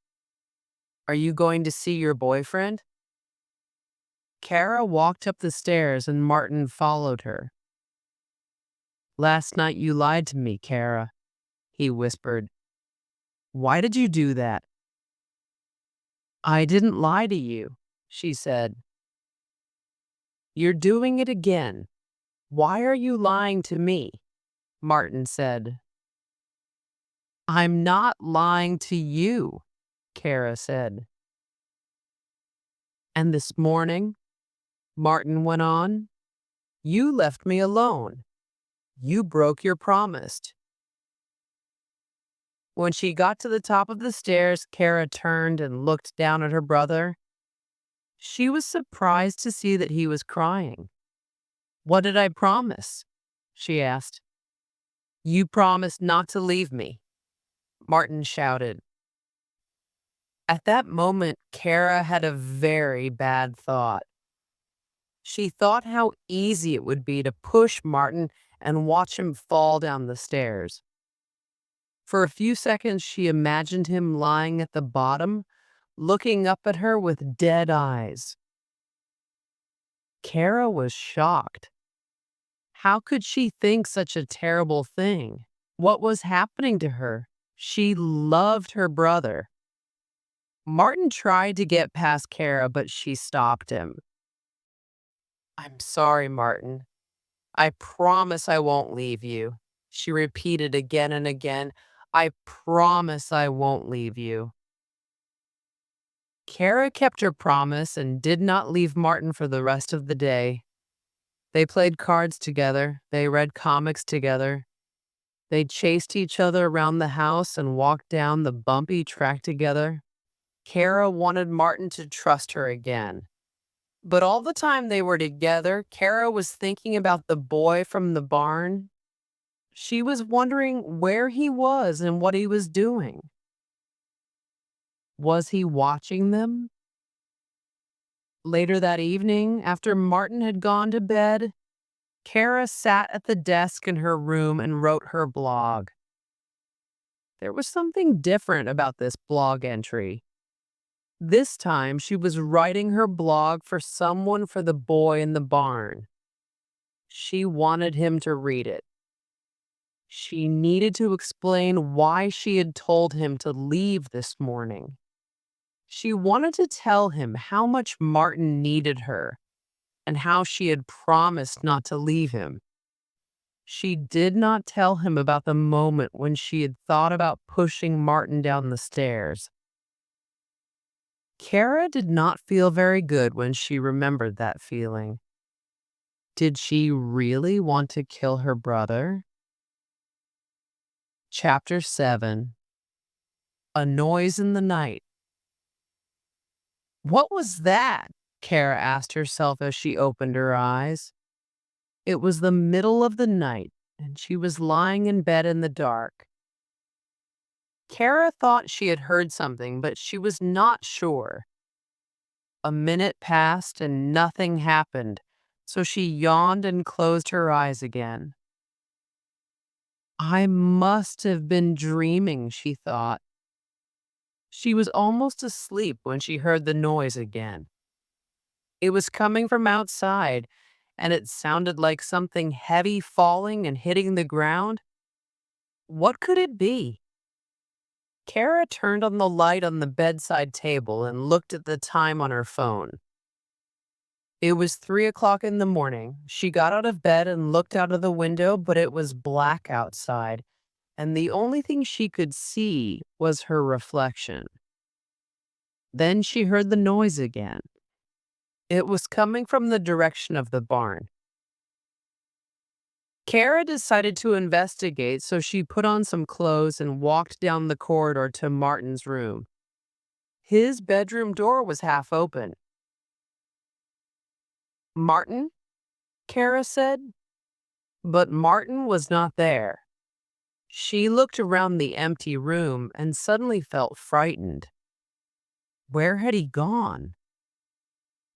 "Are you going to see your boyfriend?" Kara walked up the stairs and Martin followed her. "Last night you lied to me, Kara," he whispered. "Why did you do that?" "I didn't lie to you," she said. "You're doing it again. Why are you lying to me?" Martin said. "I'm not lying to you," Kara said. "And this morning," Martin went on, "you left me alone. You broke your promise." When she got to the top of the stairs, Kara turned and looked down at her brother. She was surprised to see that he was crying. "What did I promise?" she asked. "You promised not to leave me," Martin shouted. At that moment, Kara had a very bad thought. She thought how easy it would be to push Martin and watch him fall down the stairs. For a few seconds, she imagined him lying at the bottom, looking up at her with dead eyes. Kara was shocked. How could she think such a terrible thing? What was happening to her? She loved her brother. Martin tried to get past Kara, but she stopped him. "I'm sorry, Martin. I promise I won't leave you," she repeated again and again. "I promise I won't leave you." Kara kept her promise and did not leave Martin for the rest of the day. They played cards together. They read comics together. They chased each other around the house and walked down the bumpy track together. Kara wanted Martin to trust her again. But all the time they were together, Kara was thinking about the boy from the barn. She was wondering where he was and what he was doing. Was he watching them? Later that evening, after Martin had gone to bed, Kara sat at the desk in her room and wrote her blog. There was something different about this blog entry. This time, she was writing her blog for someone for the boy in the barn. She wanted him to read it. She needed to explain why she had told him to leave this morning. She wanted to tell him how much Martin needed her and how she had promised not to leave him. She did not tell him about the moment when she had thought about pushing Martin down the stairs. Kara did not feel very good when she remembered that feeling. Did she really want to kill her brother? Chapter 7. A Noise in the Night. What was that? Kara asked herself as she opened her eyes. It was the middle of the night, and she was lying in bed in the dark. Kara thought she had heard something, but she was not sure. A minute passed and nothing happened, so she yawned and closed her eyes again. I must have been dreaming, she thought. She was almost asleep when she heard the noise again. It was coming from outside, and it sounded like something heavy falling and hitting the ground. What could it be? Kara turned on the light on the bedside table and looked at the time on her phone. It was 3 o'clock in the morning. She got out of bed and looked out of the window, but it was black outside, and the only thing she could see was her reflection. Then she heard the noise again. It was coming from the direction of the barn. Kara decided to investigate, so she put on some clothes and walked down the corridor to Martin's room. His bedroom door was half open. Martin? Kara said. But Martin was not there. She looked around the empty room and suddenly felt frightened. Where had he gone?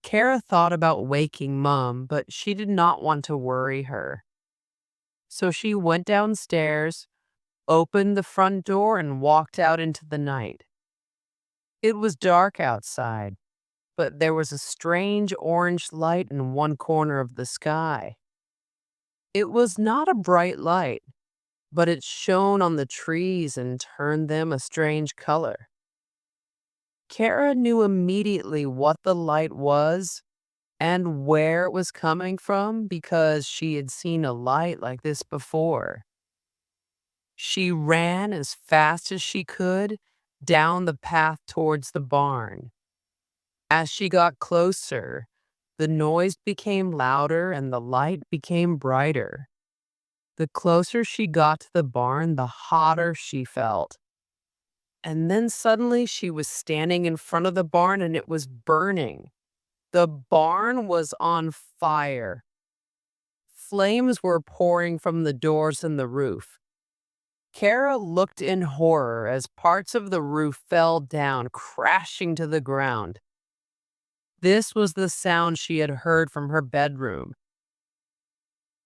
Kara thought about waking Mom, but she did not want to worry her. So she went downstairs, opened the front door, and walked out into the night. It was dark outside, but there was a strange orange light in one corner of the sky. It was not a bright light, but it shone on the trees and turned them a strange color. Kara knew immediately what the light was and where it was coming from because she had seen a light like this before. She ran as fast as she could down the path towards the barn. As she got closer, the noise became louder and the light became brighter. The closer she got to the barn, the hotter she felt. And then suddenly she was standing in front of the barn and it was burning. The barn was on fire. Flames were pouring from the doors and the roof. Kara looked in horror as parts of the roof fell down, crashing to the ground. This was the sound she had heard from her bedroom.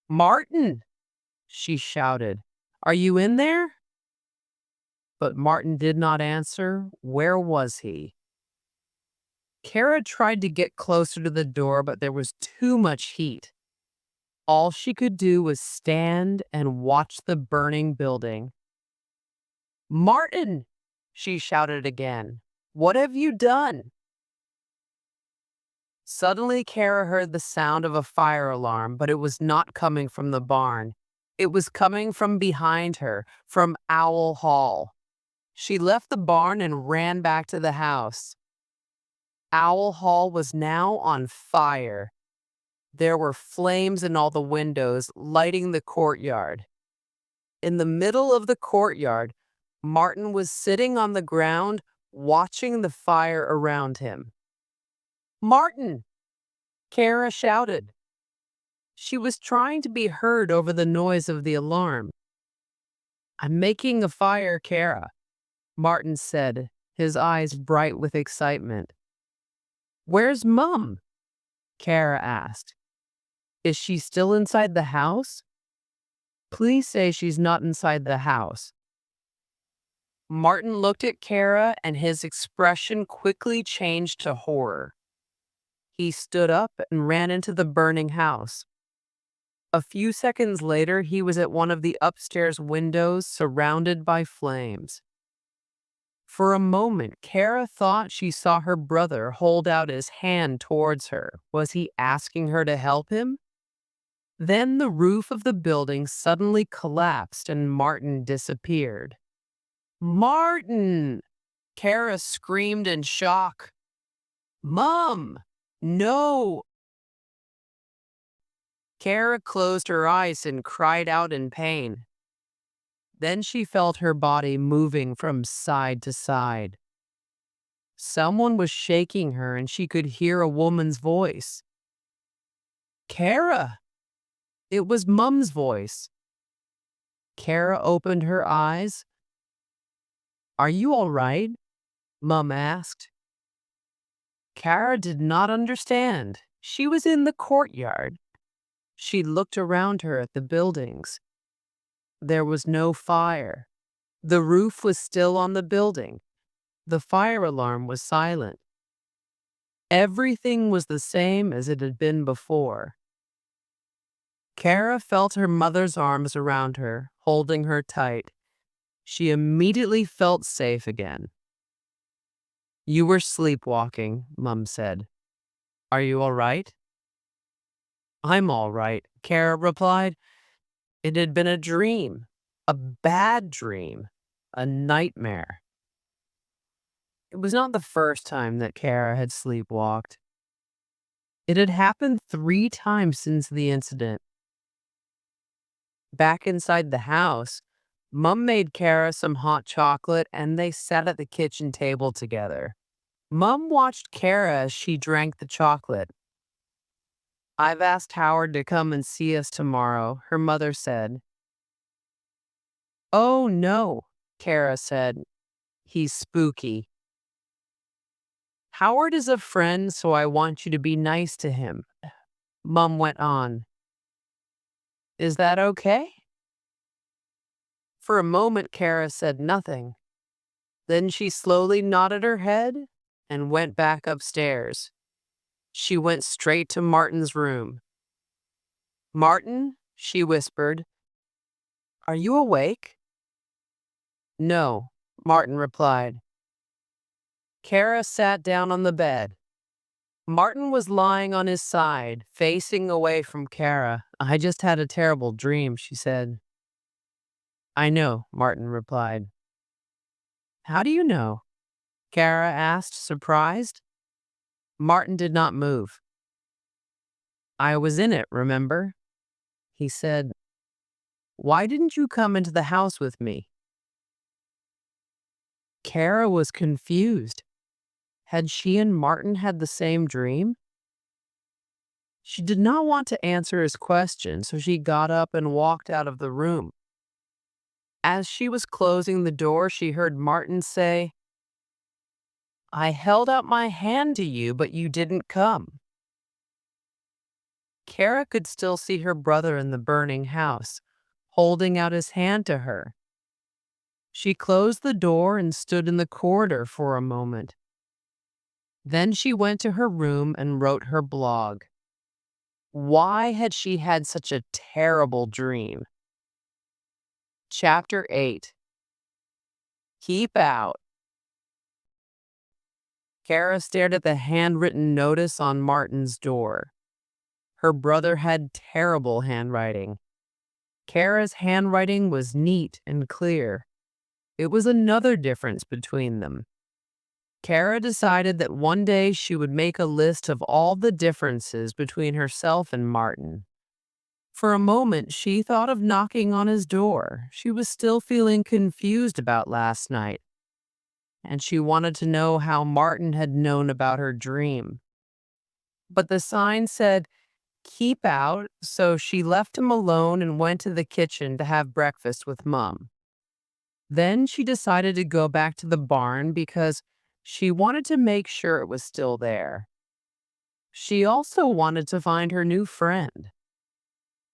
"Martin!" she shouted. "Are you in there?" But Martin did not answer. Where was he? Kara tried to get closer to the door, but there was too much heat. All she could do was stand and watch the burning building. "Martin!" she shouted again. "What have you done?" Suddenly, Kara heard the sound of a fire alarm, but it was not coming from the barn. It was coming from behind her, from Owl Hall. She left the barn and ran back to the house. Owl Hall was now on fire. There were flames in all the windows, lighting the courtyard. In the middle of the courtyard, Martin was sitting on the ground, watching the fire around him. "Martin!" Kara shouted. She was trying to be heard over the noise of the alarm. "I'm making a fire, Kara," Martin said, his eyes bright with excitement. "Where's Mum?" Kara asked. "Is she still inside the house?" "Please say she's not inside the house." Martin looked at Kara and his expression quickly changed to horror. He stood up and ran into the burning house. A few seconds later, he was at one of the upstairs windows surrounded by flames. For a moment, Kara thought she saw her brother hold out his hand towards her. Was he asking her to help him? Then the roof of the building suddenly collapsed and Martin disappeared. Martin! Kara screamed in shock. Mom! No! Kara closed her eyes and cried out in pain. Then she felt her body moving from side to side. Someone was shaking her and she could hear a woman's voice. Kara! It was Mum's voice. Kara opened her eyes. Are you all right? Mum asked. Kara did not understand. She was in the courtyard. She looked around her at the buildings. There was no fire. The roof was still on the building. The fire alarm was silent. Everything was the same as it had been before. Kara felt her mother's arms around her, holding her tight. She immediately felt safe again. You were sleepwalking, Mum said. Are you all right? I'm all right, Kara replied. It had been a dream, a bad dream, a nightmare. It was not the first time that Kara had sleepwalked. It had happened 3 times since the incident. Back inside the house, Mum made Kara some hot chocolate and they sat at the kitchen table together. Mum watched Kara as she drank the chocolate. I've asked Howard to come and see us tomorrow, her mother said. Oh no, Kara said. He's spooky. Howard is a friend, so I want you to be nice to him. Mum went on. Is that okay? For a moment, Kara said nothing. Then she slowly nodded her head and went back upstairs. She went straight to Martin's room. Martin, she whispered, are you awake? No, Martin replied. Kara sat down on the bed. Martin was lying on his side, facing away from Kara. I just had a terrible dream, she said. I know, Martin replied. How do you know? Kara asked, surprised. Martin did not move. I was in it, remember? He said, why didn't you come into the house with me? Kara was confused. Had she and Martin had the same dream? She did not want to answer his question, so she got up and walked out of the room. As she was closing the door, she heard Martin say, I held out my hand to you, but you didn't come. Kara could still see her brother in the burning house, holding out his hand to her. She closed the door and stood in the corridor for a moment. Then she went to her room and wrote her blog. Why had she had such a terrible dream? Chapter 8. Keep out. Kara stared at the handwritten notice on Martin's door. Her brother had terrible handwriting. Kara's handwriting was neat and clear. It was another difference between them. Kara decided that one day she would make a list of all the differences between herself and Martin. For a moment, she thought of knocking on his door. She was still feeling confused about last night, and she wanted to know how Martin had known about her dream. But the sign said, keep out, so she left him alone and went to the kitchen to have breakfast with Mum. Then she decided to go back to the barn because she wanted to make sure it was still there. She also wanted to find her new friend.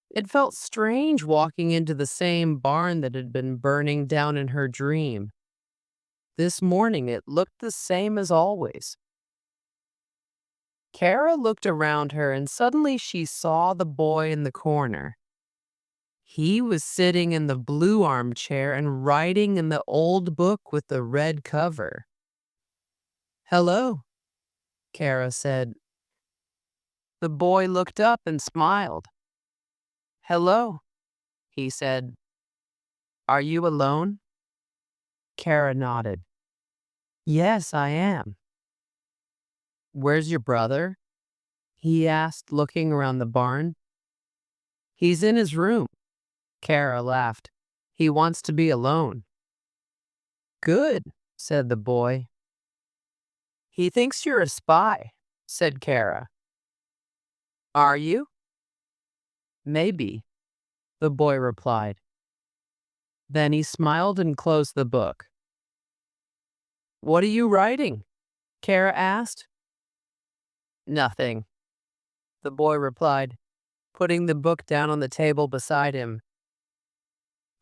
It felt strange walking into the same barn that had been burning down in her dream. This morning it looked the same as always. Kara looked around her and suddenly she saw the boy in the corner. He was sitting in the blue armchair and writing in the old book with the red cover. Hello, Kara said. The boy looked up and smiled. "Hello," he said. "Are you alone?" Kara nodded. "Yes, I am." "Where's your brother?" he asked, looking around the barn. "He's in his room." Kara laughed. "He wants to be alone." "Good," said the boy. "He thinks you're a spy," said Kara. "Are you?" "Maybe," the boy replied. Then he smiled and closed the book. "What are you writing?" Kara asked. "Nothing," the boy replied, putting the book down on the table beside him.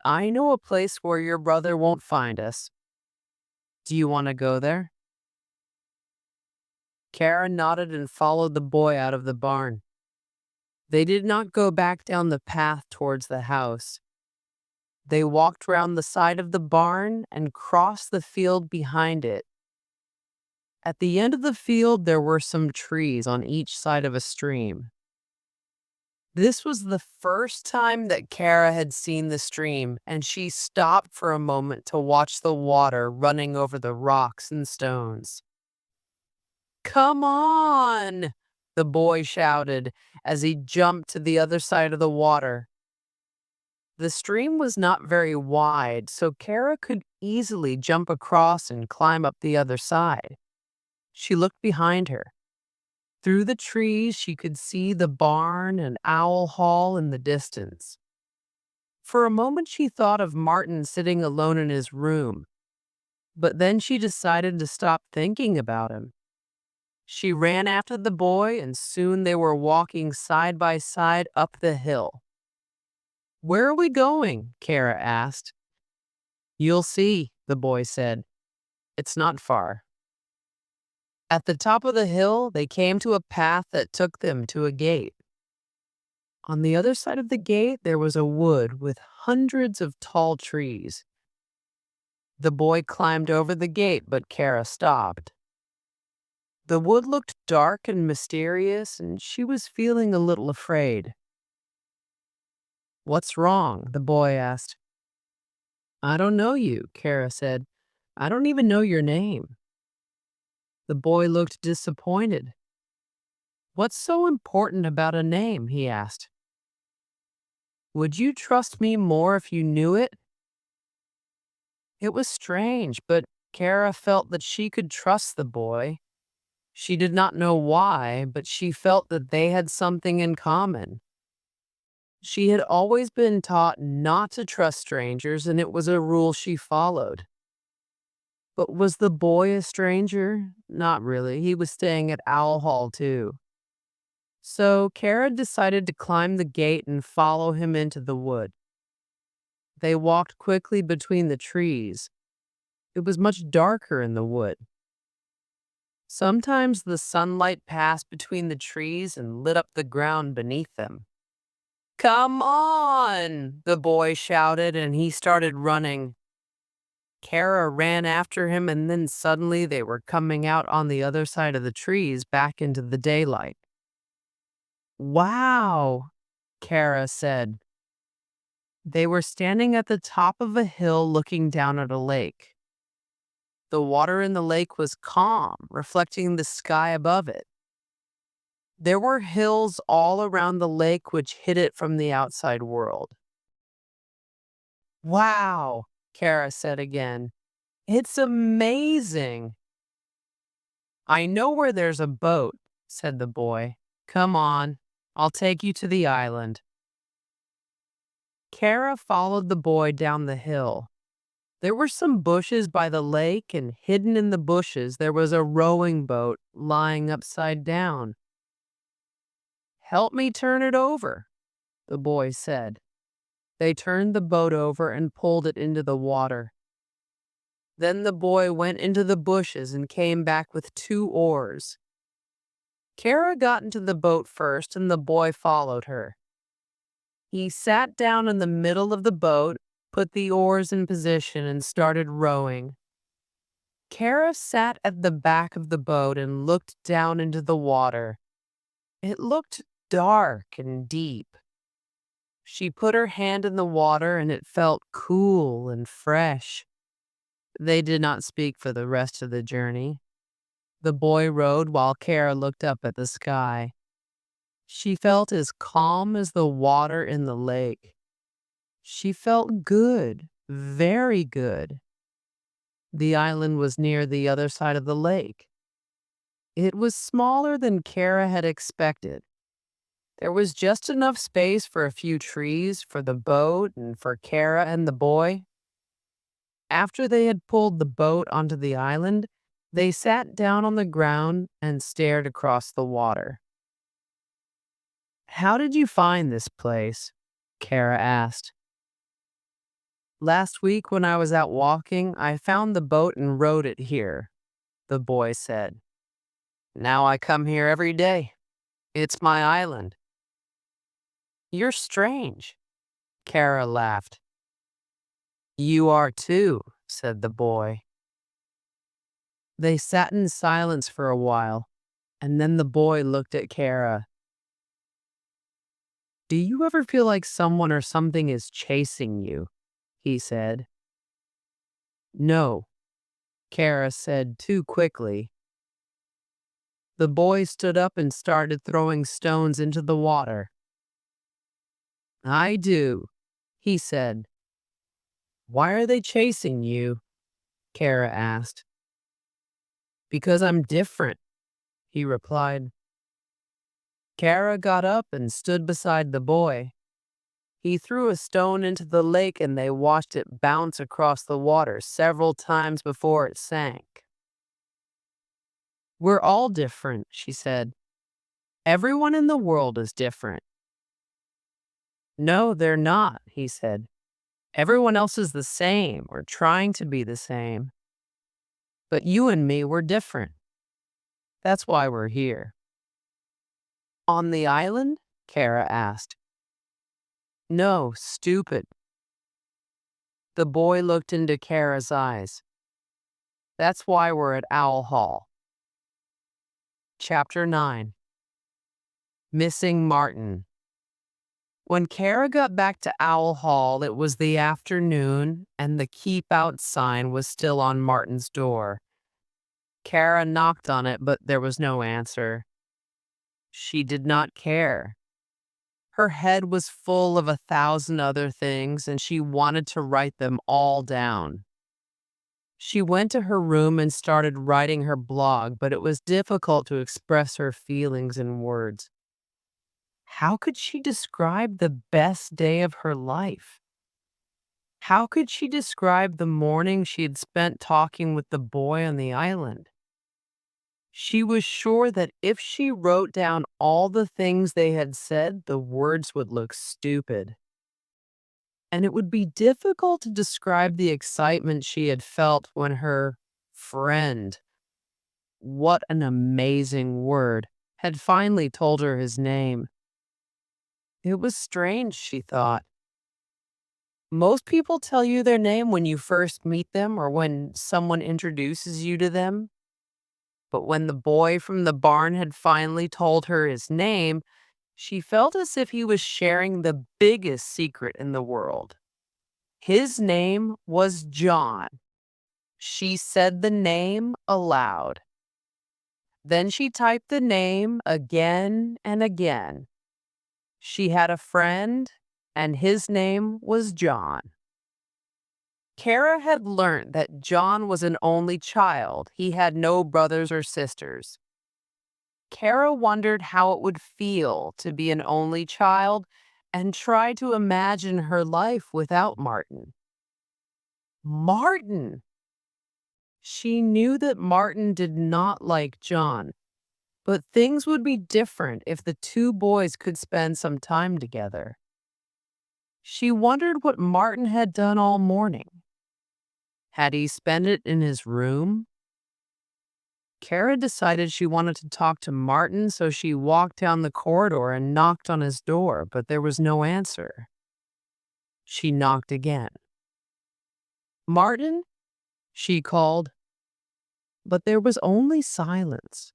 "I know a place where your brother won't find us. Do you want to go there?" Kara nodded and followed the boy out of the barn. They did not go back down the path towards the house. They walked round the side of the barn and crossed the field behind it. At the end of the field, there were some trees on each side of a stream. This was the first time that Kara had seen the stream, and she stopped for a moment to watch the water running over the rocks and stones. "Come on!" the boy shouted as he jumped to the other side of the water. The stream was not very wide, so Kara could easily jump across and climb up the other side. She looked behind her. Through the trees, she could see the barn and owl hall in the distance. For a moment, she thought of Martin sitting alone in his room, but then she decided to stop thinking about him. She ran after the boy, and soon they were walking side by side up the hill. "Where are we going?" Kara asked. "You'll see," the boy said. "It's not far." At the top of the hill, they came to a path that took them to a gate. On the other side of the gate, there was a wood with hundreds of tall trees. The boy climbed over the gate, but Kara stopped. The wood looked dark and mysterious, and she was feeling a little afraid. "What's wrong?" the boy asked. "I don't know you," Kara said. "I don't even know your name." The boy looked disappointed. "What's so important about a name?" he asked. "Would you trust me more if you knew it?" It was strange, but Kara felt that she could trust the boy. She did not know why, but she felt that they had something in common. She had always been taught not to trust strangers, and it was a rule she followed. But was the boy a stranger? Not really. He was staying at Owl Hall too. So Kara decided to climb the gate and follow him into the wood. They walked quickly between the trees. It was much darker in the wood. Sometimes the sunlight passed between the trees and lit up the ground beneath them. "Come on!" the boy shouted, and he started running. Kara ran after him, and then suddenly they were coming out on the other side of the trees back into the daylight. "Wow!" Kara said. They were standing at the top of a hill looking down at a lake. The water in the lake was calm, reflecting the sky above it. There were hills all around the lake which hid it from the outside world. "Wow," Kara said again. "It's amazing." "I know where there's a boat," said the boy. "Come on, I'll take you to the island." Kara followed the boy down the hill. There were some bushes by the lake, and hidden in the bushes there was a rowing boat lying upside down. "Help me turn it over," the boy said. They turned the boat over and pulled it into the water. Then the boy went into the bushes and came back with 2 oars. Kara got into the boat first, and the boy followed her. He sat down in the middle of the boat, put the oars in position, and started rowing. Kara sat at the back of the boat and looked down into the water. It looked dark and deep. She put her hand in the water and it felt cool and fresh. They did not speak for the rest of the journey. The boy rowed while Kara looked up at the sky. She felt as calm as the water in the lake. She felt good, very good. The island was near the other side of the lake. It was smaller than Kara had expected. There was just enough space for a few trees, for the boat, and for Kara and the boy. After they had pulled the boat onto the island, they sat down on the ground and stared across the water. "How did you find this place?" Kara asked. "Last week when I was out walking, I found the boat and rowed it here," the boy said. "Now I come here every day. It's my island." "You're strange," Kara laughed. "You are too," said the boy. They sat in silence for a while, and then the boy looked at Kara. "Do you ever feel like someone or something is chasing you?" he said. "No," Kara said too quickly. The boy stood up and started throwing stones into the water. "I do," he said. "Why are they chasing you?" Kara asked. "Because I'm different," he replied. Kara got up and stood beside the boy. He threw a stone into the lake and they watched it bounce across the water several times before it sank. "We're all different," she said. "Everyone in the world is different." "No, they're not," he said. "Everyone else is the same or trying to be the same. But you and me, we're different. That's why we're here." "On the island?" Kara asked. "No, stupid." The boy looked into Kara's eyes. "That's why we're at Owl Hall." Chapter 9. Missing Martin. When Kara got back to Owl Hall, it was the afternoon, and the Keep Out sign was still on Martin's door. Kara knocked on it, but there was no answer. She did not care. Her head was full of 1,000 other things, and she wanted to write them all down. She went to her room and started writing her blog, but it was difficult to express her feelings in words. How could she describe the best day of her life? How could she describe the morning she had spent talking with the boy on the island? She was sure that if she wrote down all the things they had said, the words would look stupid. And it would be difficult to describe the excitement she had felt when her friend, what an amazing word, had finally told her his name. It was strange, she thought. Most people tell you their name when you first meet them or when someone introduces you to them. But when the boy from the barn had finally told her his name, she felt as if he was sharing the biggest secret in the world. His name was John. She said the name aloud. Then she typed the name again and again. She had a friend, and his name was John. Kara had learned that John was an only child. He had no brothers or sisters. Kara wondered how it would feel to be an only child and tried to imagine her life without Martin. Martin! She knew that Martin did not like John, but things would be different if the two boys could spend some time together. She wondered what Martin had done all morning. Had he spent it in his room? Kara decided she wanted to talk to Martin, so she walked down the corridor and knocked on his door, but there was no answer. She knocked again. "Martin?" she called, but there was only silence.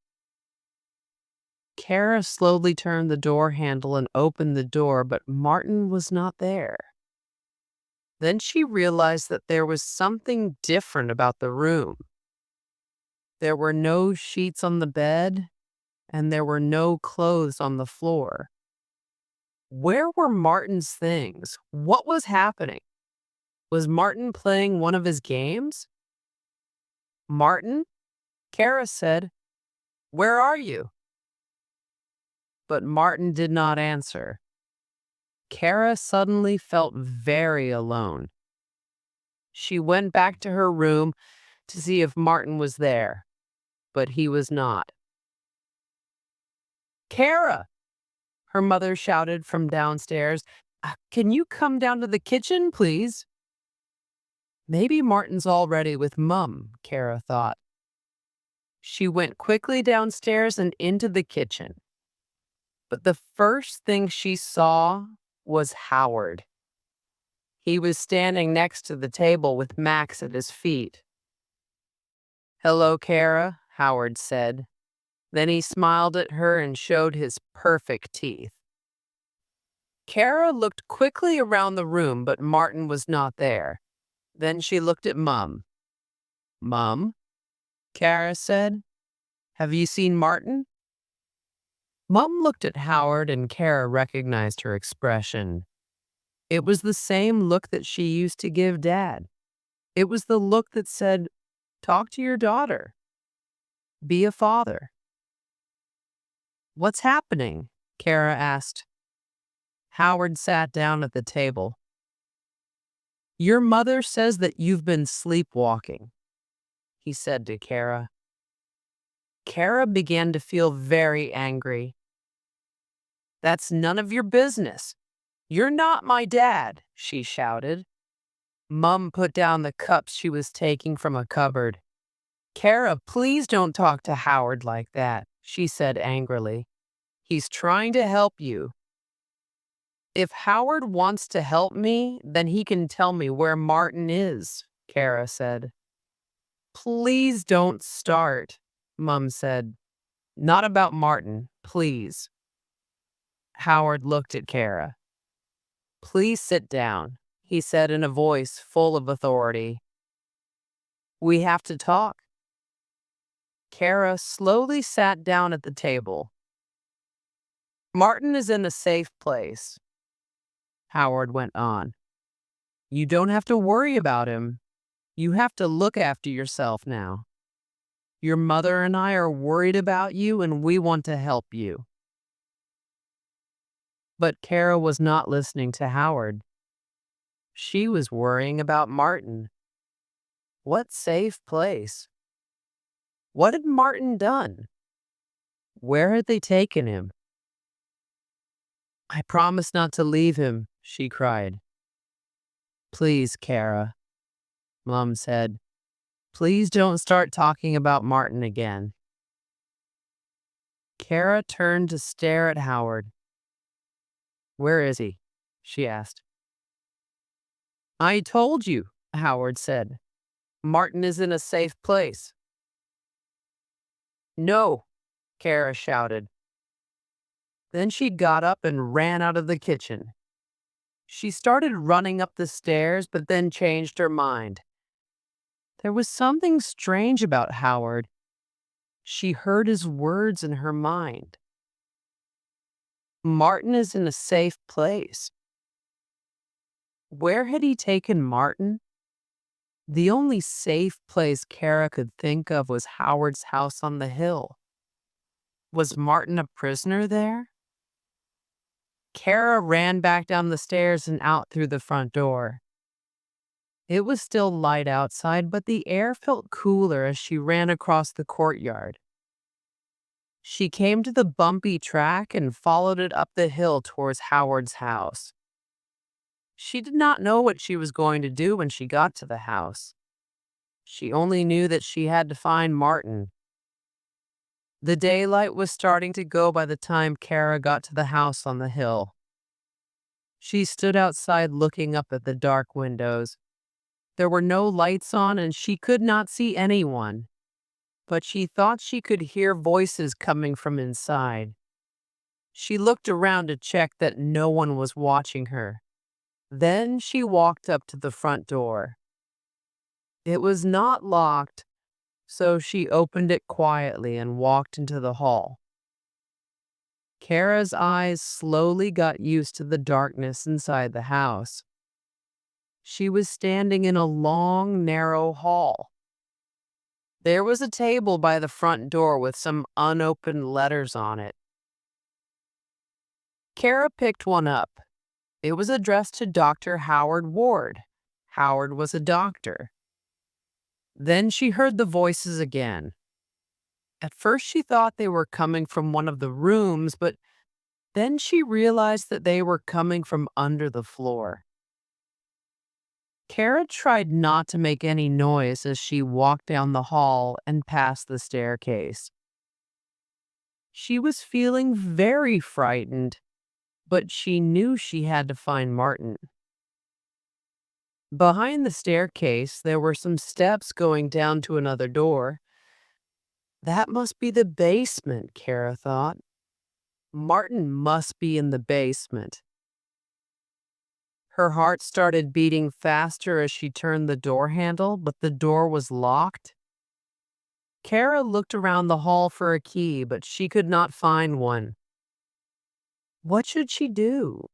Kara slowly turned the door handle and opened the door, but Martin was not there. Then she realized that there was something different about the room. There were no sheets on the bed, and there were no clothes on the floor. Where were Martin's things? What was happening? Was Martin playing one of his games? "Martin?" Kara said. "Where are you?" But Martin did not answer. Kara suddenly felt very alone. She went back to her room to see if Martin was there, but he was not. "Kara!" her mother shouted from downstairs. Can you come down to the kitchen, please?" Maybe Martin's already with Mum, Kara thought. She went quickly downstairs and into the kitchen. But the first thing she saw was Howard. He was standing next to the table with Max at his feet. "Hello, Kara," Howard said. Then he smiled at her and showed his perfect teeth. Kara looked quickly around the room, but Martin was not there. Then she looked at Mum. "Mum?" Kara said. "Have you seen Martin?" Mum looked at Howard and Kara recognized her expression. It was the same look that she used to give Dad. It was the look that said, "Talk to your daughter. Be a father." "What's happening?" Kara asked. Howard sat down at the table. "Your mother says that you've been sleepwalking," he said to Kara. Kara began to feel very angry. "That's none of your business. You're not my dad," she shouted. Mum put down the cups she was taking from a cupboard. "Kara, please don't talk to Howard like that," she said angrily. "He's trying to help you." "If Howard wants to help me, then he can tell me where Martin is," Kara said. "Please don't start," Mum said. "Not about Martin, please." Howard looked at Kara. "Please sit down," he said in a voice full of authority. "We have to talk." Kara slowly sat down at the table. "Martin is in a safe place," Howard went on. "You don't have to worry about him. You have to look after yourself now. Your mother and I are worried about you and we want to help you." But Kara was not listening to Howard. She was worrying about Martin. What safe place? What had Martin done? Where had they taken him? "I promise not to leave him," she cried. "Please, Kara," Mum said. "Please don't start talking about Martin again." Kara turned to stare at Howard. "Where is he?" she asked. "I told you," Howard said. "Martin is in a safe place." "No," Kara shouted. Then she got up and ran out of the kitchen. She started running up the stairs, but then changed her mind. There was something strange about Howard. She heard his words in her mind. Martin is in a safe place. Where had he taken Martin? The only safe place Kara could think of was Howard's house on the hill. Was Martin a prisoner there? Kara ran back down the stairs and out through the front door. It was still light outside, but the air felt cooler as she ran across the courtyard. She came to the bumpy track and followed it up the hill towards Howard's house. She did not know what she was going to do when she got to the house. She only knew that she had to find Martin. The daylight was starting to go by the time Kara got to the house on the hill. She stood outside looking up at the dark windows. There were no lights on and she could not see anyone, but she thought she could hear voices coming from inside. She looked around to check that no one was watching her. Then she walked up to the front door. It was not locked, so she opened it quietly and walked into the hall. Kara's eyes slowly got used to the darkness inside the house. She was standing in a long, narrow hall. There was a table by the front door with some unopened letters on it. Kara picked one up. It was addressed to Dr. Howard Ward. Howard was a doctor. Then she heard the voices again. At first she thought they were coming from one of the rooms, but then she realized that they were coming from under the floor. Kara tried not to make any noise as she walked down the hall and past the staircase. She was feeling very frightened, but she knew she had to find Martin. Behind the staircase, there were some steps going down to another door. That must be the basement, Kara thought. Martin must be in the basement. Her heart started beating faster as she turned the door handle, but the door was locked. Kara looked around the hall for a key, but she could not find one. What should she do?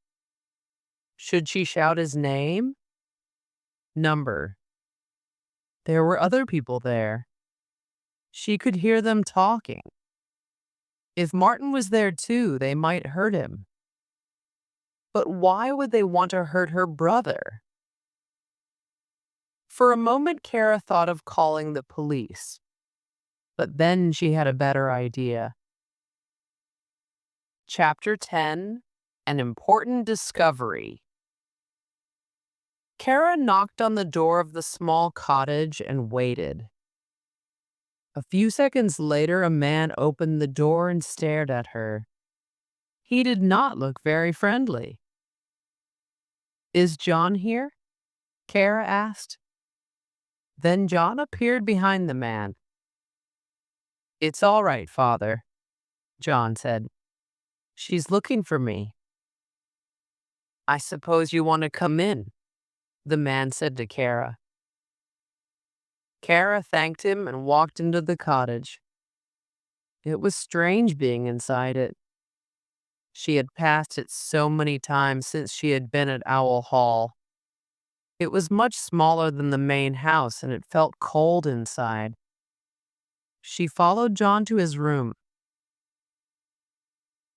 Should she shout his name? Number. There were other people there. She could hear them talking. If Martin was there too, they might hurt him. But why would they want to hurt her brother? For a moment, Kara thought of calling the police. But then she had a better idea. Chapter 10: An Important Discovery. Kara knocked on the door of the small cottage and waited. A few seconds later, a man opened the door and stared at her. He did not look very friendly. "Is John here?" Kara asked. Then John appeared behind the man. "It's all right, Father," John said. "She's looking for me." "I suppose you want to come in," the man said to Kara. Kara thanked him and walked into the cottage. It was strange being inside it. She had passed it so many times since she had been at Owl Hall. It was much smaller than the main house, and it felt cold inside. She followed John to his room.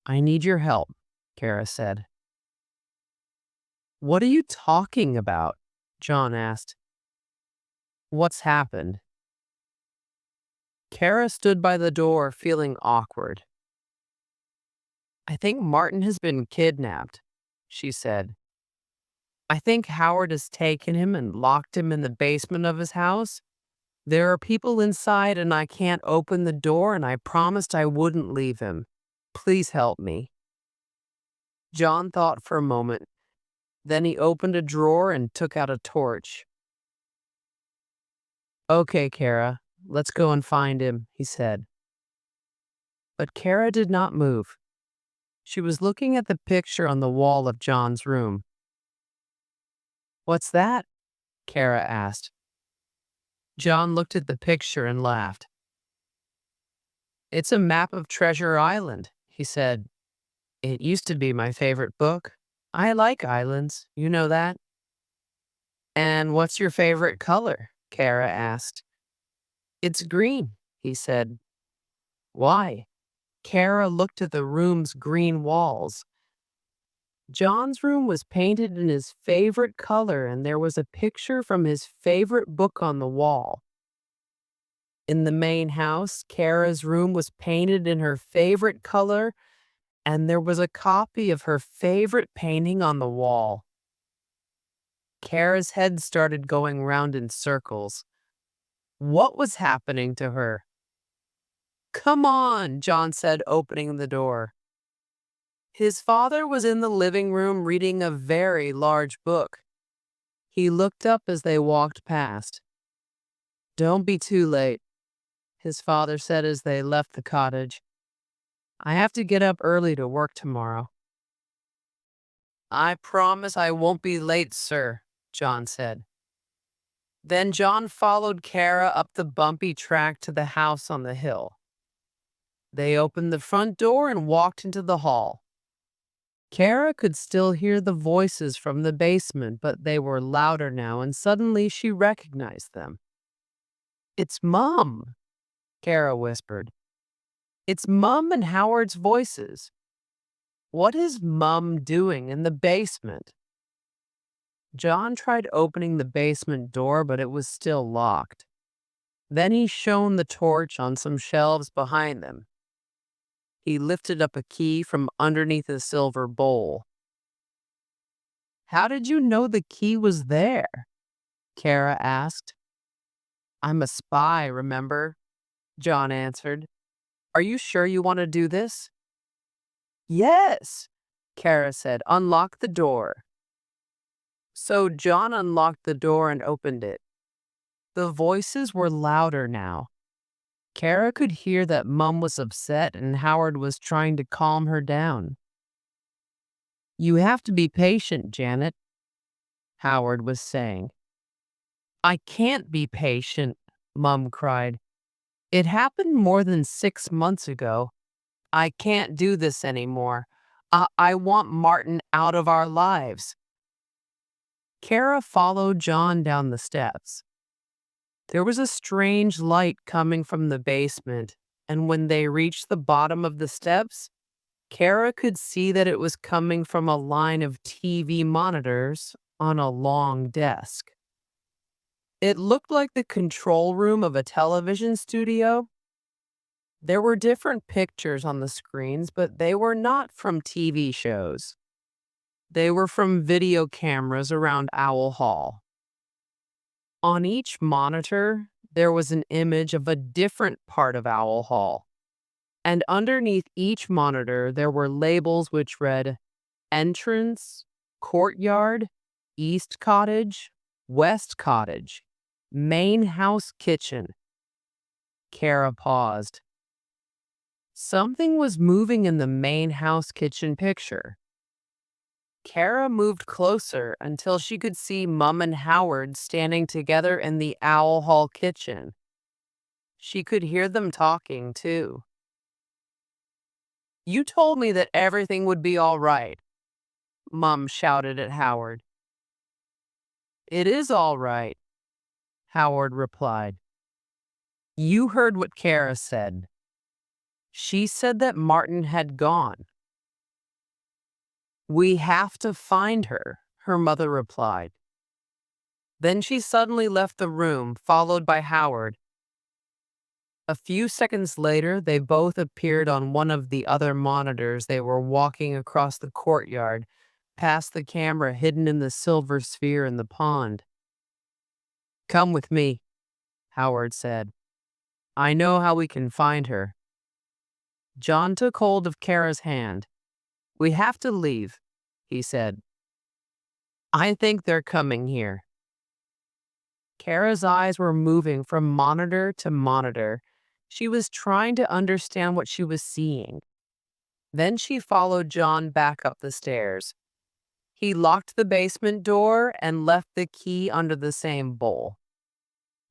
"I need your help," Kara said. "What are you talking about?" John asked. "What's happened?" Kara stood by the door, feeling awkward. "I think Martin has been kidnapped," she said. "I think Howard has taken him and locked him in the basement of his house. There are people inside and I can't open the door, and I promised I wouldn't leave him. Please help me." John thought for a moment. Then he opened a drawer and took out a torch. "Okay, Kara, let's go and find him," he said. But Kara did not move. She was looking at the picture on the wall of John's room. "What's that?" Kara asked. John looked at the picture and laughed. "It's a map of Treasure Island," he said. "It used to be my favorite book. I like islands, you know that." "And what's your favorite color?" Kara asked. "It's green," he said. "Why?" Kara looked at the room's green walls. John's room was painted in his favorite color, and there was a picture from his favorite book on the wall. In the main house, Kara's room was painted in her favorite color, and there was a copy of her favorite painting on the wall. Kara's head started going round in circles. What was happening to her? "Come on," John said, opening the door. His father was in the living room reading a very large book. He looked up as they walked past. "Don't be too late," his father said as they left the cottage. I have to get up early to work tomorrow. I promise I won't be late, sir, John said. Then John followed Kara up the bumpy track to the house on the hill. They opened the front door and walked into the hall. Kara could still hear the voices from the basement, but they were louder now, and suddenly she recognized them. It's Mom, Kara whispered. It's Mum and Howard's voices. What is Mum doing in the basement? John tried opening the basement door, but it was still locked. Then he shone the torch on some shelves behind them. He lifted up a key from underneath a silver bowl. How did you know the key was there? Kara asked. I'm a spy, remember? John answered. Are you sure you want to do this? Yes, Kara said. Unlock the door. So John unlocked the door and opened it. The voices were louder now. Kara could hear that Mum was upset and Howard was trying to calm her down. You have to be patient, Janet, Howard was saying. I can't be patient, Mum cried. It happened more than 6 months ago. I can't do this anymore. I want Martin out of our lives. Kara followed John down the steps. There was a strange light coming from the basement, and when they reached the bottom of the steps, Kara could see that it was coming from a line of TV monitors on a long desk. It looked like the control room of a television studio. There were different pictures on the screens, but they were not from TV shows. They were from video cameras around Owl Hall. On each monitor, there was an image of a different part of Owl Hall. And underneath each monitor, there were labels which read Entrance, Courtyard, East Cottage, West Cottage, Main House Kitchen. Kara paused. Something was moving in the main house kitchen picture. Kara moved closer until she could see Mum and Howard standing together in the Owl Hall kitchen. She could hear them talking, too. You told me that everything would be all right, Mum shouted at Howard. It is all right, Howard replied. You heard what Kara said. She said that Martin had gone. We have to find her, her mother replied. Then she suddenly left the room, followed by Howard. A few seconds later, they both appeared on one of the other monitors. They were walking across the courtyard, past the camera hidden in the silver sphere in the pond. Come with me, Howard said. I know how we can find her. John took hold of Kara's hand. We have to leave, he said. I think they're coming here. Kara's eyes were moving from monitor to monitor. She was trying to understand what she was seeing. Then she followed John back up the stairs. He locked the basement door and left the key under the same bowl.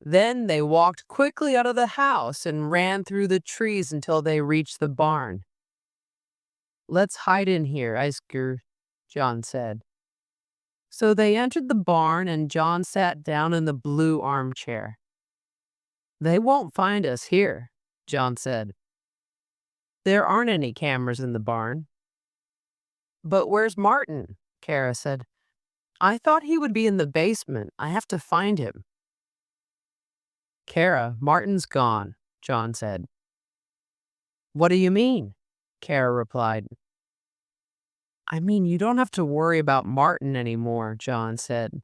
Then they walked quickly out of the house and ran through the trees until they reached the barn. Let's hide in here, Isker, John said. So they entered the barn and John sat down in the blue armchair. They won't find us here, John said. There aren't any cameras in the barn. But where's Martin? Kara said. I thought he would be in the basement. I have to find him. Kara, Martin's gone, John said. What do you mean? Kara replied. I mean, you don't have to worry about Martin anymore, John said.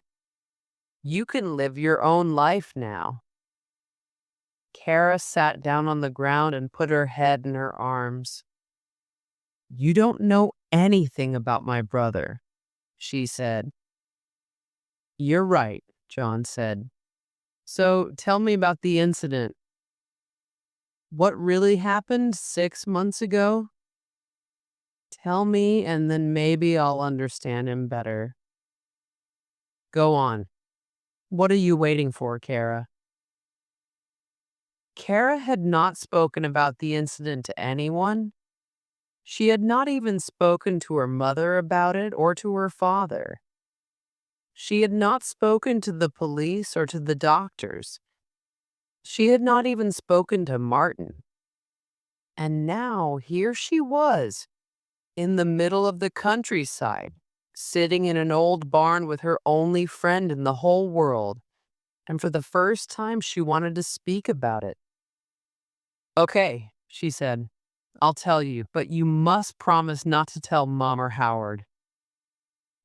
You can live your own life now. Kara sat down on the ground and put her head in her arms. You don't know anything about my brother, she said. You're right, John said. So tell me about the incident. What really happened 6 months ago? Tell me, and then maybe I'll understand him better. Go on. What are you waiting for, Kara? Kara had not spoken about the incident to anyone. She had not even spoken to her mother about it or to her father. She had not spoken to the police or to the doctors. She had not even spoken to Martin. And now here she was, in the middle of the countryside, sitting in an old barn with her only friend in the whole world. And for the first time, she wanted to speak about it. Okay, she said, I'll tell you, but you must promise not to tell Mom or Howard.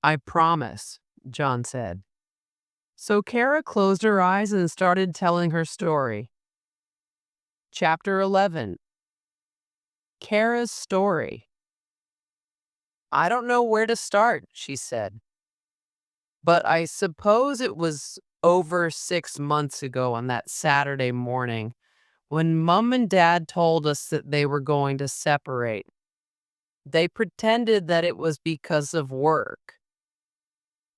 I promise, John said. So Kara closed her eyes and started telling her story. Chapter 11. Kara's story. I don't know where to start, she said. But I suppose it was over 6 months ago on that Saturday morning when Mom and Dad told us that they were going to separate. They pretended that it was because of work.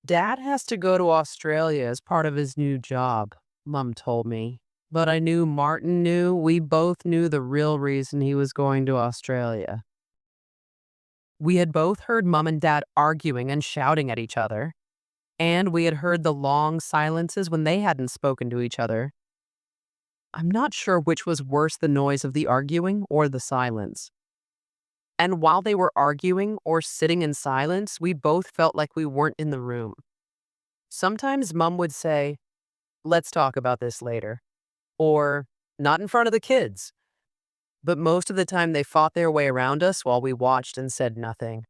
Dad has to go to Australia as part of his new job, Mom told me. But I knew Martin knew, we both knew the real reason he was going to Australia. We had both heard Mom and Dad arguing and shouting at each other, and we had heard the long silences when they hadn't spoken to each other. I'm not sure which was worse, the noise of the arguing or the silence. And while they were arguing or sitting in silence, we both felt like we weren't in the room. Sometimes Mom would say, let's talk about this later, or not in front of the kids. But most of the time they fought their way around us while we watched and said nothing.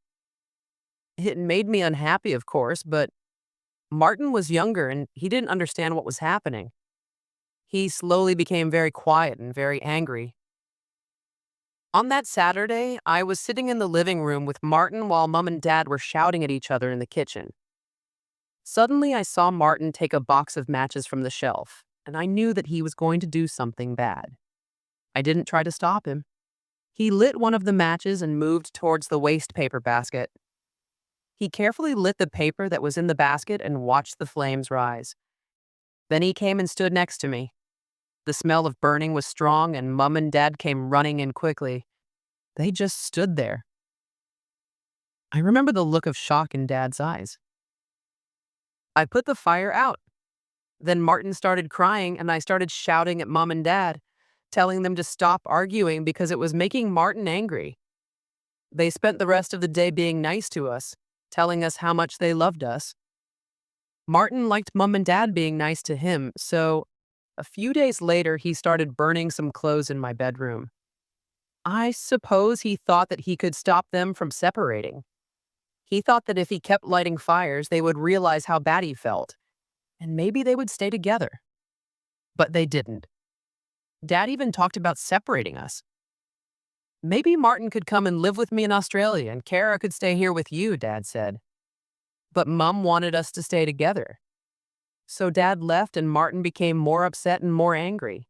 It made me unhappy, of course, but Martin was younger and he didn't understand what was happening. He slowly became very quiet and very angry. On that Saturday, I was sitting in the living room with Martin while Mom and Dad were shouting at each other in the kitchen. Suddenly, I saw Martin take a box of matches from the shelf, and I knew that he was going to do something bad. I didn't try to stop him. He lit one of the matches and moved towards the waste paper basket. He carefully lit the paper that was in the basket and watched the flames rise. Then he came and stood next to me. The smell of burning was strong, and Mom and Dad came running in quickly. They just stood there. I remember the look of shock in Dad's eyes. I put the fire out. Then Martin started crying, and I started shouting at Mom and Dad, telling them to stop arguing because it was making Martin angry. They spent the rest of the day being nice to us, telling us how much they loved us. Martin liked Mom and Dad being nice to him, so a few days later he started burning some clothes in my bedroom. I suppose he thought that he could stop them from separating. He thought that if he kept lighting fires, they would realize how bad he felt, and maybe they would stay together. But they didn't. Dad even talked about separating us. Maybe Martin could come and live with me in Australia and Kara could stay here with you, Dad said. But Mom wanted us to stay together. So Dad left and Martin became more upset and more angry.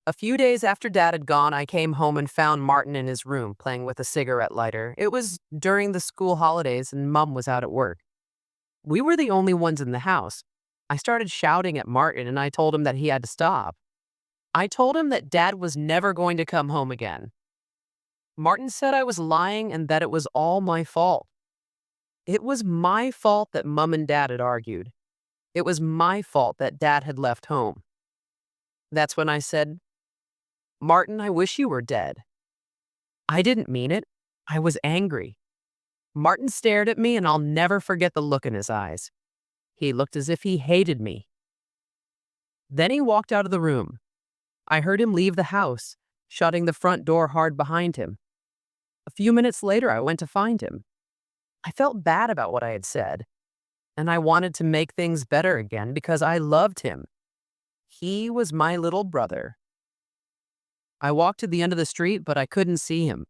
A few days after Dad had gone, I came home and found Martin in his room playing with a cigarette lighter. It was during the school holidays and Mom was out at work. We were the only ones in the house. I started shouting at Martin and I told him that he had to stop. I told him that Dad was never going to come home again. Martin said I was lying and that it was all my fault. It was my fault that Mom and Dad had argued. It was my fault that Dad had left home. That's when I said, Martin, I wish you were dead. I didn't mean it. I was angry. Martin stared at me and I'll never forget the look in his eyes. He looked as if he hated me. Then he walked out of the room. I heard him leave the house, shutting the front door hard behind him. A few minutes later, I went to find him. I felt bad about what I had said, and I wanted to make things better again because I loved him. He was my little brother. I walked to the end of the street, but I couldn't see him.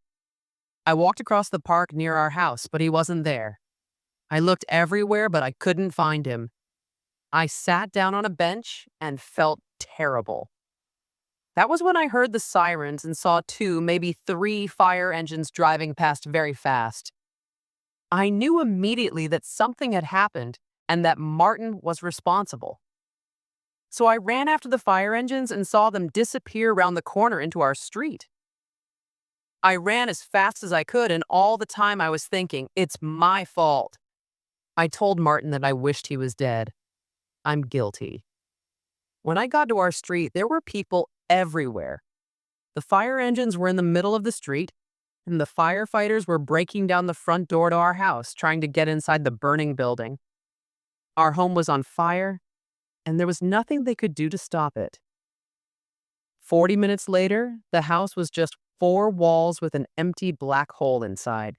I walked across the park near our house, but he wasn't there. I looked everywhere, but I couldn't find him. I sat down on a bench and felt terrible. That was when I heard the sirens and saw two, maybe three fire engines driving past very fast. I knew immediately that something had happened and that Martin was responsible. So I ran after the fire engines and saw them disappear around the corner into our street. I ran as fast as I could, and all the time I was thinking, it's my fault. I told Martin that I wished he was dead. I'm guilty. When I got to our street, there were people everywhere. The fire engines were in the middle of the street, and the firefighters were breaking down the front door to our house, trying to get inside the burning building. Our home was on fire, and there was nothing they could do to stop it. 40 minutes later, the house was just four walls with an empty black hole inside.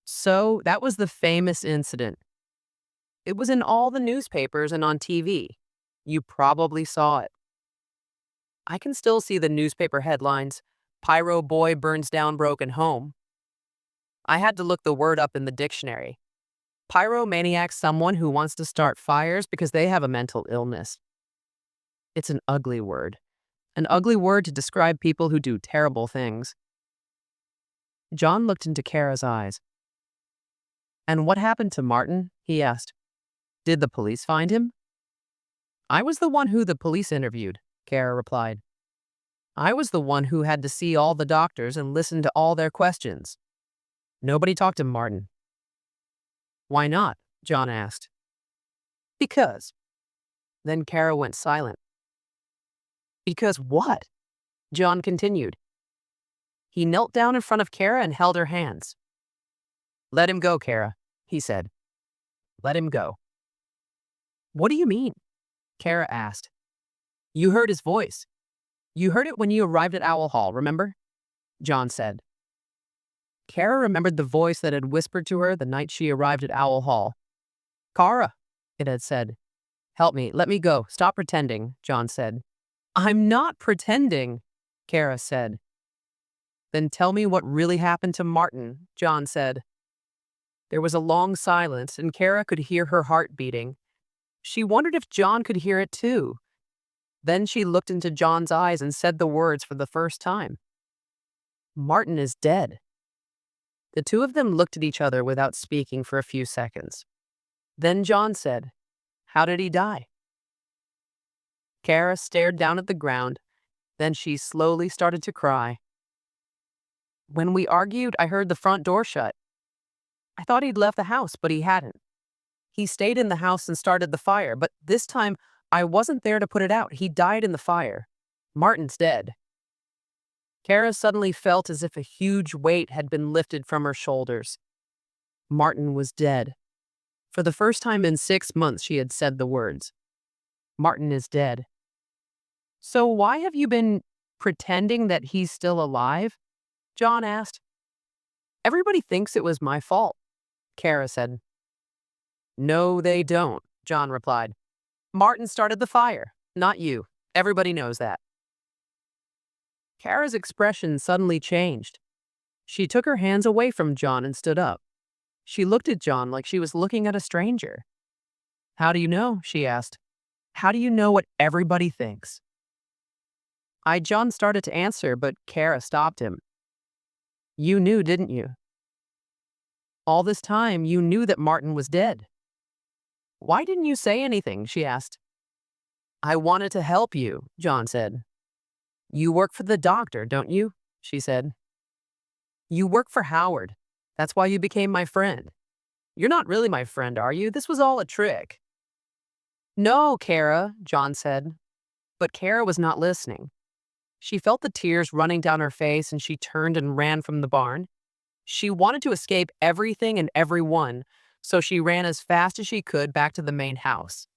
So that was the famous incident. It was in all the newspapers and on TV. You probably saw it. I can still see the newspaper headlines, "Pyro Boy Burns Down Broken Home." I had to look the word up in the dictionary. Pyromaniac's someone who wants to start fires because they have a mental illness. It's an ugly word. An ugly word to describe people who do terrible things. John looked into Kara's eyes. "And what happened to Martin?" he asked. "Did the police find him?" "I was the one who the police interviewed," Kara replied. "I was the one who had to see all the doctors and listen to all their questions. Nobody talked to Martin." "Why not?" John asked. "Because." Then Kara went silent. "Because what?" John continued. He knelt down in front of Kara and held her hands. "Let him go, Kara," he said. "Let him go." "What do you mean?" Kara asked. "You heard his voice. You heard it when you arrived at Owl Hall, remember?" John said. Kara remembered the voice that had whispered to her the night she arrived at Owl Hall. "Kara," it had said. "Help me, let me go, stop pretending," John said. "I'm not pretending," Kara said. "Then tell me what really happened to Martin," John said. There was a long silence, and Kara could hear her heart beating. She wondered if John could hear it too. Then she looked into John's eyes and said the words for the first time. "Martin is dead." The two of them looked at each other without speaking for a few seconds. Then John said, "How did he die?" Kara stared down at the ground. Then she slowly started to cry. "When we argued, I heard the front door shut. I thought he'd left the house, but he hadn't. He stayed in the house and started the fire, but this time I wasn't there to put it out. He died in the fire. Martin's dead." Kara suddenly felt as if a huge weight had been lifted from her shoulders. Martin was dead. For the first time in 6 months, she had said the words. "Martin is dead." "So why have you been pretending that he's still alive?" John asked. "Everybody thinks it was my fault," Kara said. "No, they don't," John replied. "Martin started the fire, not you. Everybody knows that." Kara's expression suddenly changed. She took her hands away from John and stood up. She looked at John like she was looking at a stranger. "How do you know?" she asked. "How do you know what everybody thinks?" John started to answer, but Kara stopped him. "You knew, didn't you? All this time, you knew that Martin was dead. Why didn't you say anything?" she asked. "I wanted to help you," John said. "You work for the doctor, don't you?" she said. "You work for Howard. That's why you became my friend. You're not really my friend, are you? This was all a trick." "No, Kara," John said. But Kara was not listening. She felt the tears running down her face, and she turned and ran from the barn. She wanted to escape everything and everyone, so she ran as fast as she could back to the main house.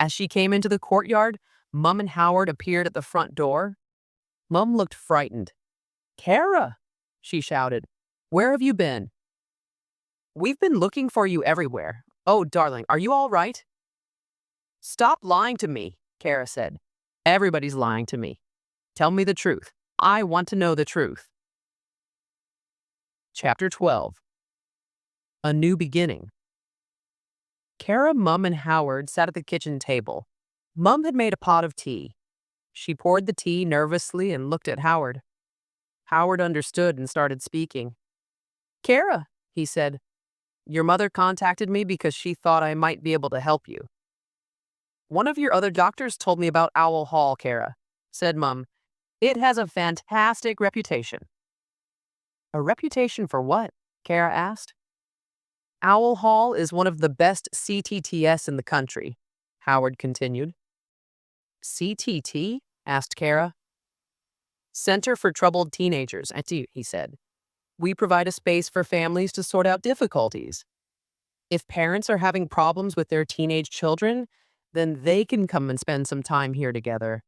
As she came into the courtyard, Mum and Howard appeared at the front door. Mum looked frightened. "Kara," she shouted, "where have you been?" "We've been looking for you everywhere. Oh, darling, are you all right?" "Stop lying to me," Kara said. "Everybody's lying to me. Tell me the truth. I want to know the truth." Chapter 12. A New Beginning. Kara, Mum, and Howard sat at the kitchen table. Mum had made a pot of tea. She poured the tea nervously and looked at Howard. Howard understood and started speaking. Kara, he said, your mother contacted me because she thought I might be able to help you. One of your other doctors told me about Owl Hall, Kara, said Mum. It has a fantastic reputation. A reputation for what? Kara asked. Owl Hall is one of the best CTTS in the country, Howard continued. CTT? Asked Kara. Center for Troubled Teenagers, he said. We provide a space for families to sort out difficulties. If parents are having problems with their teenage children, then they can come and spend some time here together.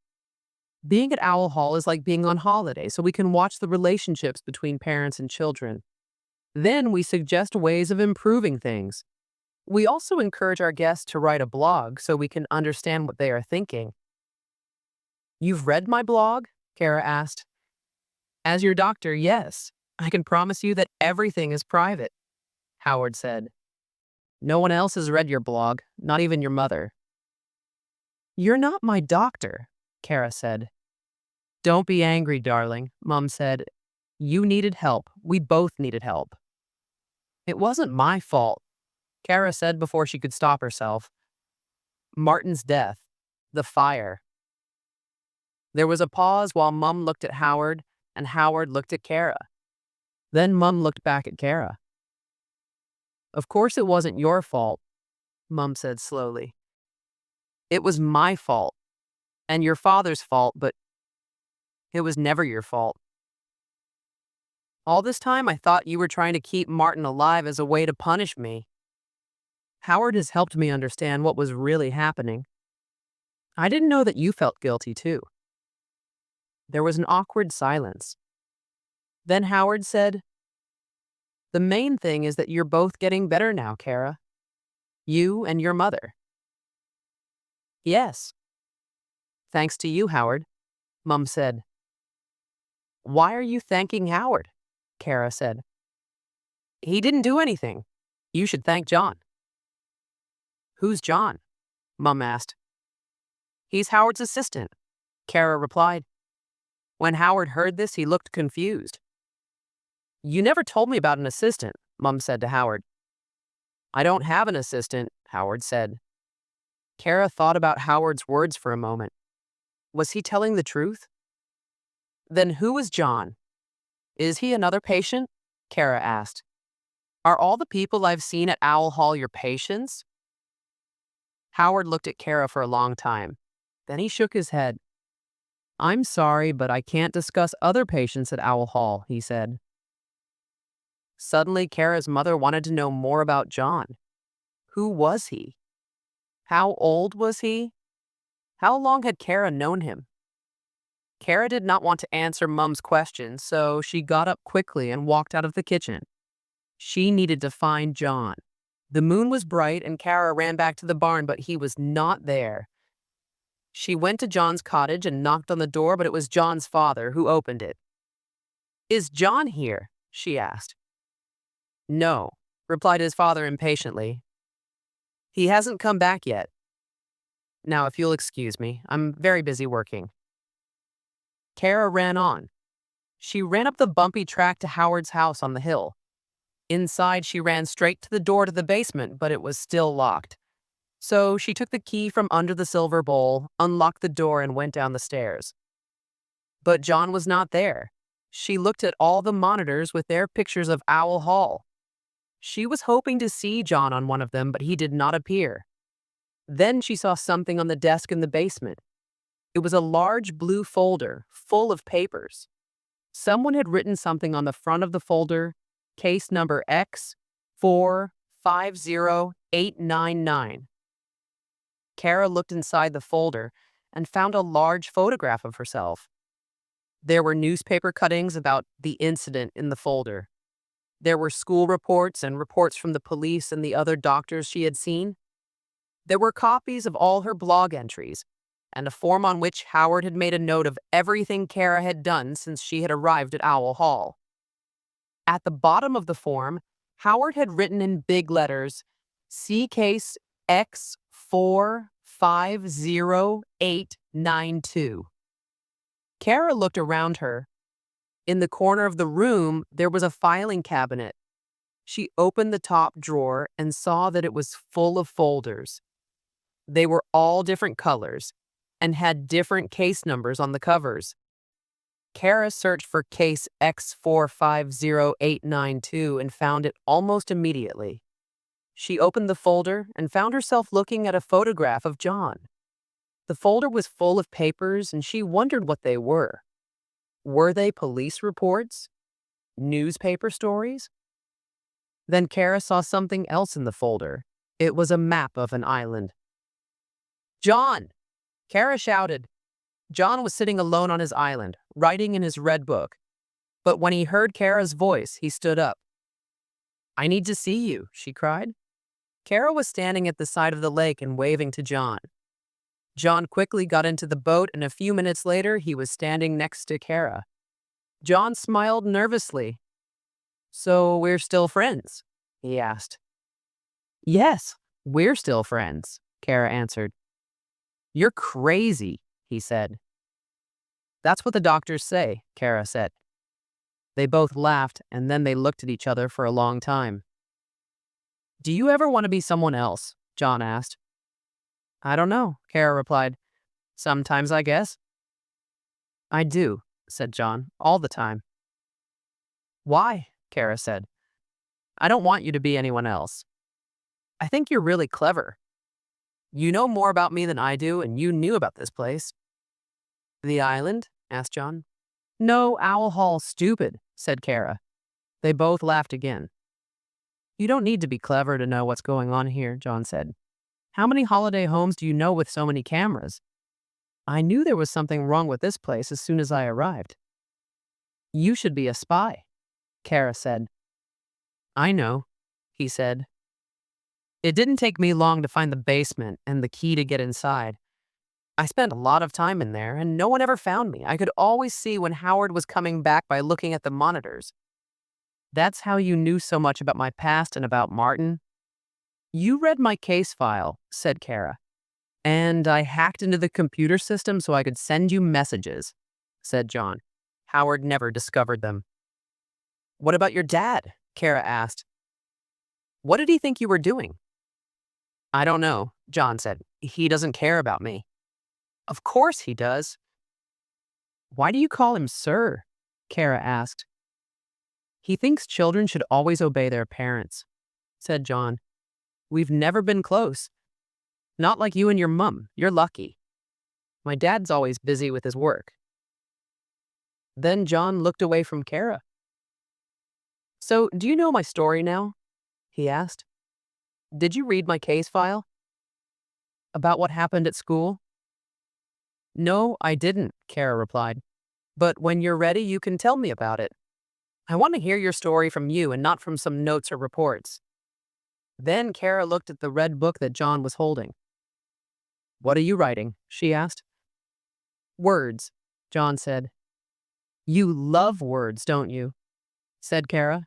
Being at Owl Hall is like being on holiday, so we can watch the relationships between parents and children. Then we suggest ways of improving things. We also encourage our guests to write a blog so we can understand what they are thinking. You've read my blog? Kara asked. As your doctor, yes. I can promise you that everything is private, Howard said. No one else has read your blog, not even your mother. You're not my doctor, Kara said. Don't be angry, darling, Mum said. You needed help. We both needed help. It wasn't my fault, Kara said before she could stop herself. Martin's death. The fire. There was a pause while Mum looked at Howard and Howard looked at Kara. Then Mum looked back at Kara. Of course it wasn't your fault, Mum said slowly. It was my fault, and your father's fault, but it was never your fault. All this time I thought you were trying to keep Martin alive as a way to punish me. Howard has helped me understand what was really happening. I didn't know that you felt guilty too. There was an awkward silence. Then Howard said, the main thing is that you're both getting better now, Kara. You and your mother. Yes. Thanks to you, Howard, Mum said. Why are you thanking Howard? Kara said. He didn't do anything. You should thank John. Who's John? Mum asked. He's Howard's assistant, Kara replied. When Howard heard this, he looked confused. You never told me about an assistant, Mum said to Howard. I don't have an assistant, Howard said. Kara thought about Howard's words for a moment. Was he telling the truth? Then who is John? Is he another patient? Kara asked. Are all the people I've seen at Owl Hall your patients? Howard looked at Kara for a long time. Then he shook his head. I'm sorry, but I can't discuss other patients at Owl Hall, he said. Suddenly, Kara's mother wanted to know more about John. Who was he? How old was he? How long had Kara known him? Kara did not want to answer Mum's question, so she got up quickly and walked out of the kitchen. She needed to find John. The moon was bright and Kara ran back to the barn, but he was not there. She went to John's cottage and knocked on the door, but it was John's father who opened it. Is John here? She asked. No, replied his father impatiently. He hasn't come back yet. Now, if you'll excuse me, I'm very busy working. Kara ran on. She ran up the bumpy track to Howard's house on the hill. Inside, she ran straight to the door to the basement, but it was still locked. So she took the key from under the silver bowl, unlocked the door, and went down the stairs. But John was not there. She looked at all the monitors with their pictures of Owl Hall. She was hoping to see John on one of them, but he did not appear. Then she saw something on the desk in the basement. It was a large blue folder full of papers. Someone had written something on the front of the folder, case number X450899. Kara looked inside the folder and found a large photograph of herself. There were newspaper cuttings about the incident in the folder. There were school reports and reports from the police and the other doctors she had seen. There were copies of all her blog entries and a form on which Howard had made a note of everything Kara had done since she had arrived at Owl Hall. At the bottom of the form, Howard had written in big letters, "See case X450892." Kara looked around her. In the corner of the room, there was a filing cabinet. She opened the top drawer and saw that it was full of folders. They were all different colors and had different case numbers on the covers. Kara searched for case X450892 and found it almost immediately. She opened the folder and found herself looking at a photograph of John. The folder was full of papers and she wondered what they were. Were they police reports? Newspaper stories? Then Kara saw something else in the folder. It was a map of an island. "John!" Kara shouted. John was sitting alone on his island, writing in his red book. But when he heard Kara's voice, he stood up. "I need to see you," she cried. Kara was standing at the side of the lake and waving to John. John quickly got into the boat, and a few minutes later, he was standing next to Kara. John smiled nervously. "So we're still friends?" he asked. "Yes, we're still friends," Kara answered. "You're crazy," he said. "That's what the doctors say," Kara said. They both laughed, and then they looked at each other for a long time. "Do you ever want to be someone else?" John asked. "I don't know," Kara replied. "Sometimes, I guess." "I do," said John, "all the time." "Why?" Kara said. "I don't want you to be anyone else. I think you're really clever. You know more about me than I do, and you knew about this place." "The island?" asked John. "No, Owl Hall, stupid," said Kara. They both laughed again. "You don't need to be clever to know what's going on here," John said. "How many holiday homes do you know with so many cameras? I knew there was something wrong with this place as soon as I arrived." "You should be a spy," Kara said. "I know," he said. "It didn't take me long to find the basement and the key to get inside. I spent a lot of time in there, and no one ever found me. I could always see when Howard was coming back by looking at the monitors." "That's how you knew so much about my past and about Martin?" "You read my case file," said Kara. "And I hacked into the computer system so I could send you messages," said John. "Howard never discovered them." "What about your dad?" Kara asked. "What did he think you were doing?" "I don't know," John said. "He doesn't care about me." "Of course he does." "Why do you call him sir?" Kara asked. "He thinks children should always obey their parents," said John. "We've never been close. Not like you and your mum. You're lucky. My dad's always busy with his work." Then John looked away from Kara. "So, do you know my story now?" he asked. "Did you read my case file? About what happened at school?" "No, I didn't," Kara replied. "But when you're ready, you can tell me about it. I want to hear your story from you and not from some notes or reports." Then Kara looked at the red book that John was holding. "What are you writing?" she asked. "Words," John said. "You love words, don't you?" said Kara.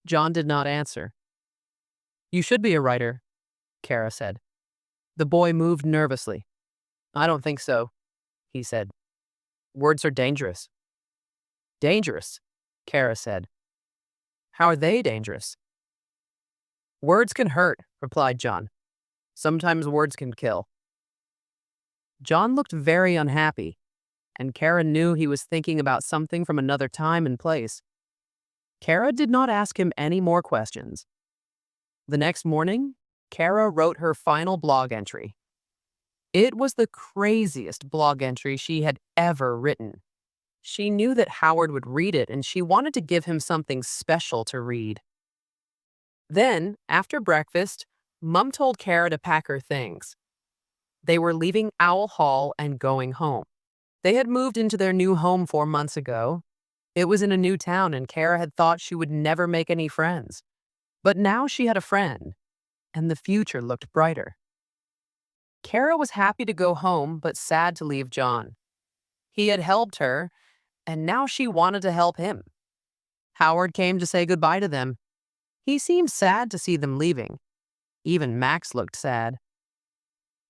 John did not answer. "You should be a writer," Kara said. The boy moved nervously. "I don't think so," he said. "Words are dangerous." "Dangerous?" Kara said. "How are they dangerous?" "Words can hurt," replied John. "Sometimes words can kill." John looked very unhappy, and Kara knew he was thinking about something from another time and place. Kara did not ask him any more questions. The next morning, Kara wrote her final blog entry. It was the craziest blog entry she had ever written. She knew that Howard would read it, and she wanted to give him something special to read. Then, after breakfast, Mum told Kara to pack her things. They were leaving Owl Hall and going home. They had moved into their new home 4 months ago. It was in a new town, and Kara had thought she would never make any friends. But now she had a friend, and the future looked brighter. Kara was happy to go home, but sad to leave John. He had helped her, and now she wanted to help him. Howard came to say goodbye to them. He seemed sad to see them leaving. Even Max looked sad.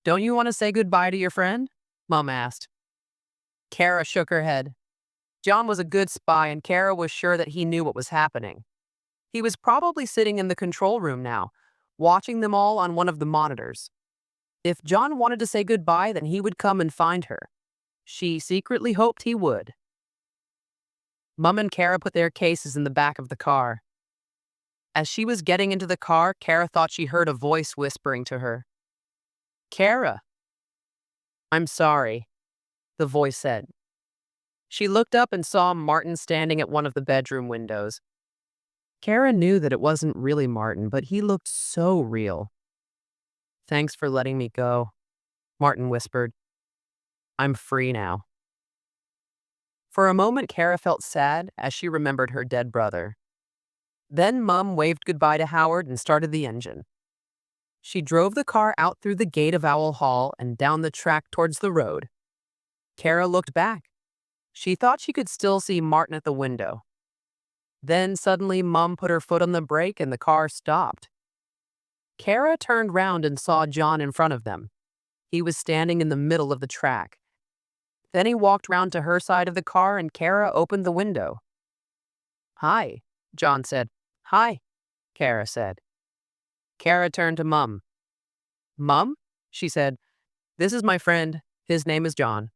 "Don't you want to say goodbye to your friend?" Mom asked. Kara shook her head. John was a good spy, and Kara was sure that he knew what was happening. He was probably sitting in the control room now, watching them all on one of the monitors. If John wanted to say goodbye, then he would come and find her. She secretly hoped he would. Mum and Kara put their cases in the back of the car. As she was getting into the car, Kara thought she heard a voice whispering to her. Kara. I'm sorry, the voice said. She looked up and saw Martin standing at one of the bedroom windows. Kara knew that it wasn't really Martin, but he looked so real. Thanks for letting me go, Martin whispered. I'm free now. For a moment, Kara felt sad as she remembered her dead brother. Then Mum waved goodbye to Howard and started the engine. She drove the car out through the gate of Owl Hall and down the track towards the road. Kara looked back. She thought she could still see Martin at the window. Then suddenly Mum put her foot on the brake and the car stopped. Kara turned round and saw John in front of them. He was standing in the middle of the track. Then he walked round to her side of the car and Kara opened the window. Hi, John said. Hi, Kara said. Kara turned to Mum. Mum, she said, this is my friend. His name is John.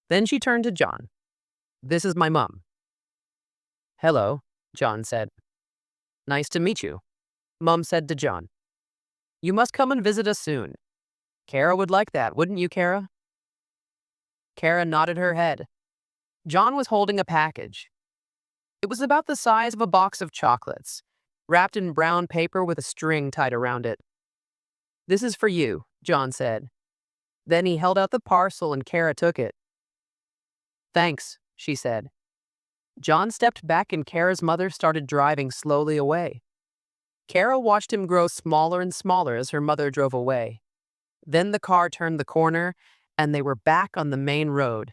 Then she turned to John. This is my mum. Hello, John said. Nice to meet you, Mum said to John. You must come and visit us soon. Kara would like that, wouldn't you, Kara? Kara nodded her head. John was holding a package. It was about the size of a box of chocolates, wrapped in brown paper with a string tied around it. This is for you, John said. Then he held out the parcel and Kara took it. Thanks, she said. John stepped back and Kara's mother started driving slowly away. Kara watched him grow smaller and smaller as her mother drove away. Then the car turned the corner and they were back on the main road.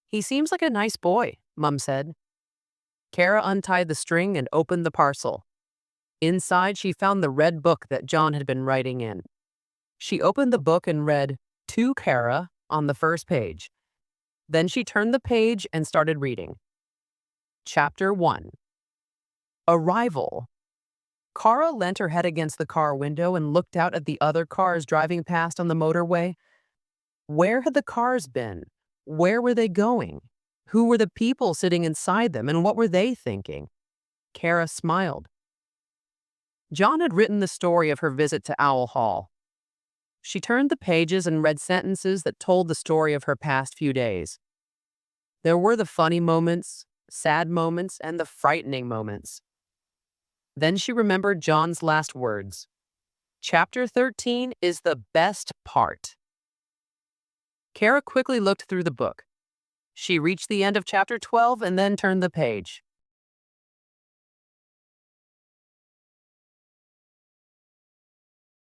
He seems like a nice boy, Mum said. Kara untied the string and opened the parcel. Inside, she found the red book that John had been writing in. She opened the book and read, "To Kara" on the first page. Then she turned the page and started reading. Chapter 1. Arrival. Kara leant her head against the car window and looked out at the other cars driving past on the motorway. Where had the cars been? Where were they going? Who were the people sitting inside them, and what were they thinking? Kara smiled. John had written the story of her visit to Owl Hall. She turned the pages and read sentences that told the story of her past few days. There were the funny moments, sad moments, and the frightening moments. Then she remembered John's last words. Chapter 13 is the best part. Kara quickly looked through the book. She reached the end of chapter 12 and then turned the page.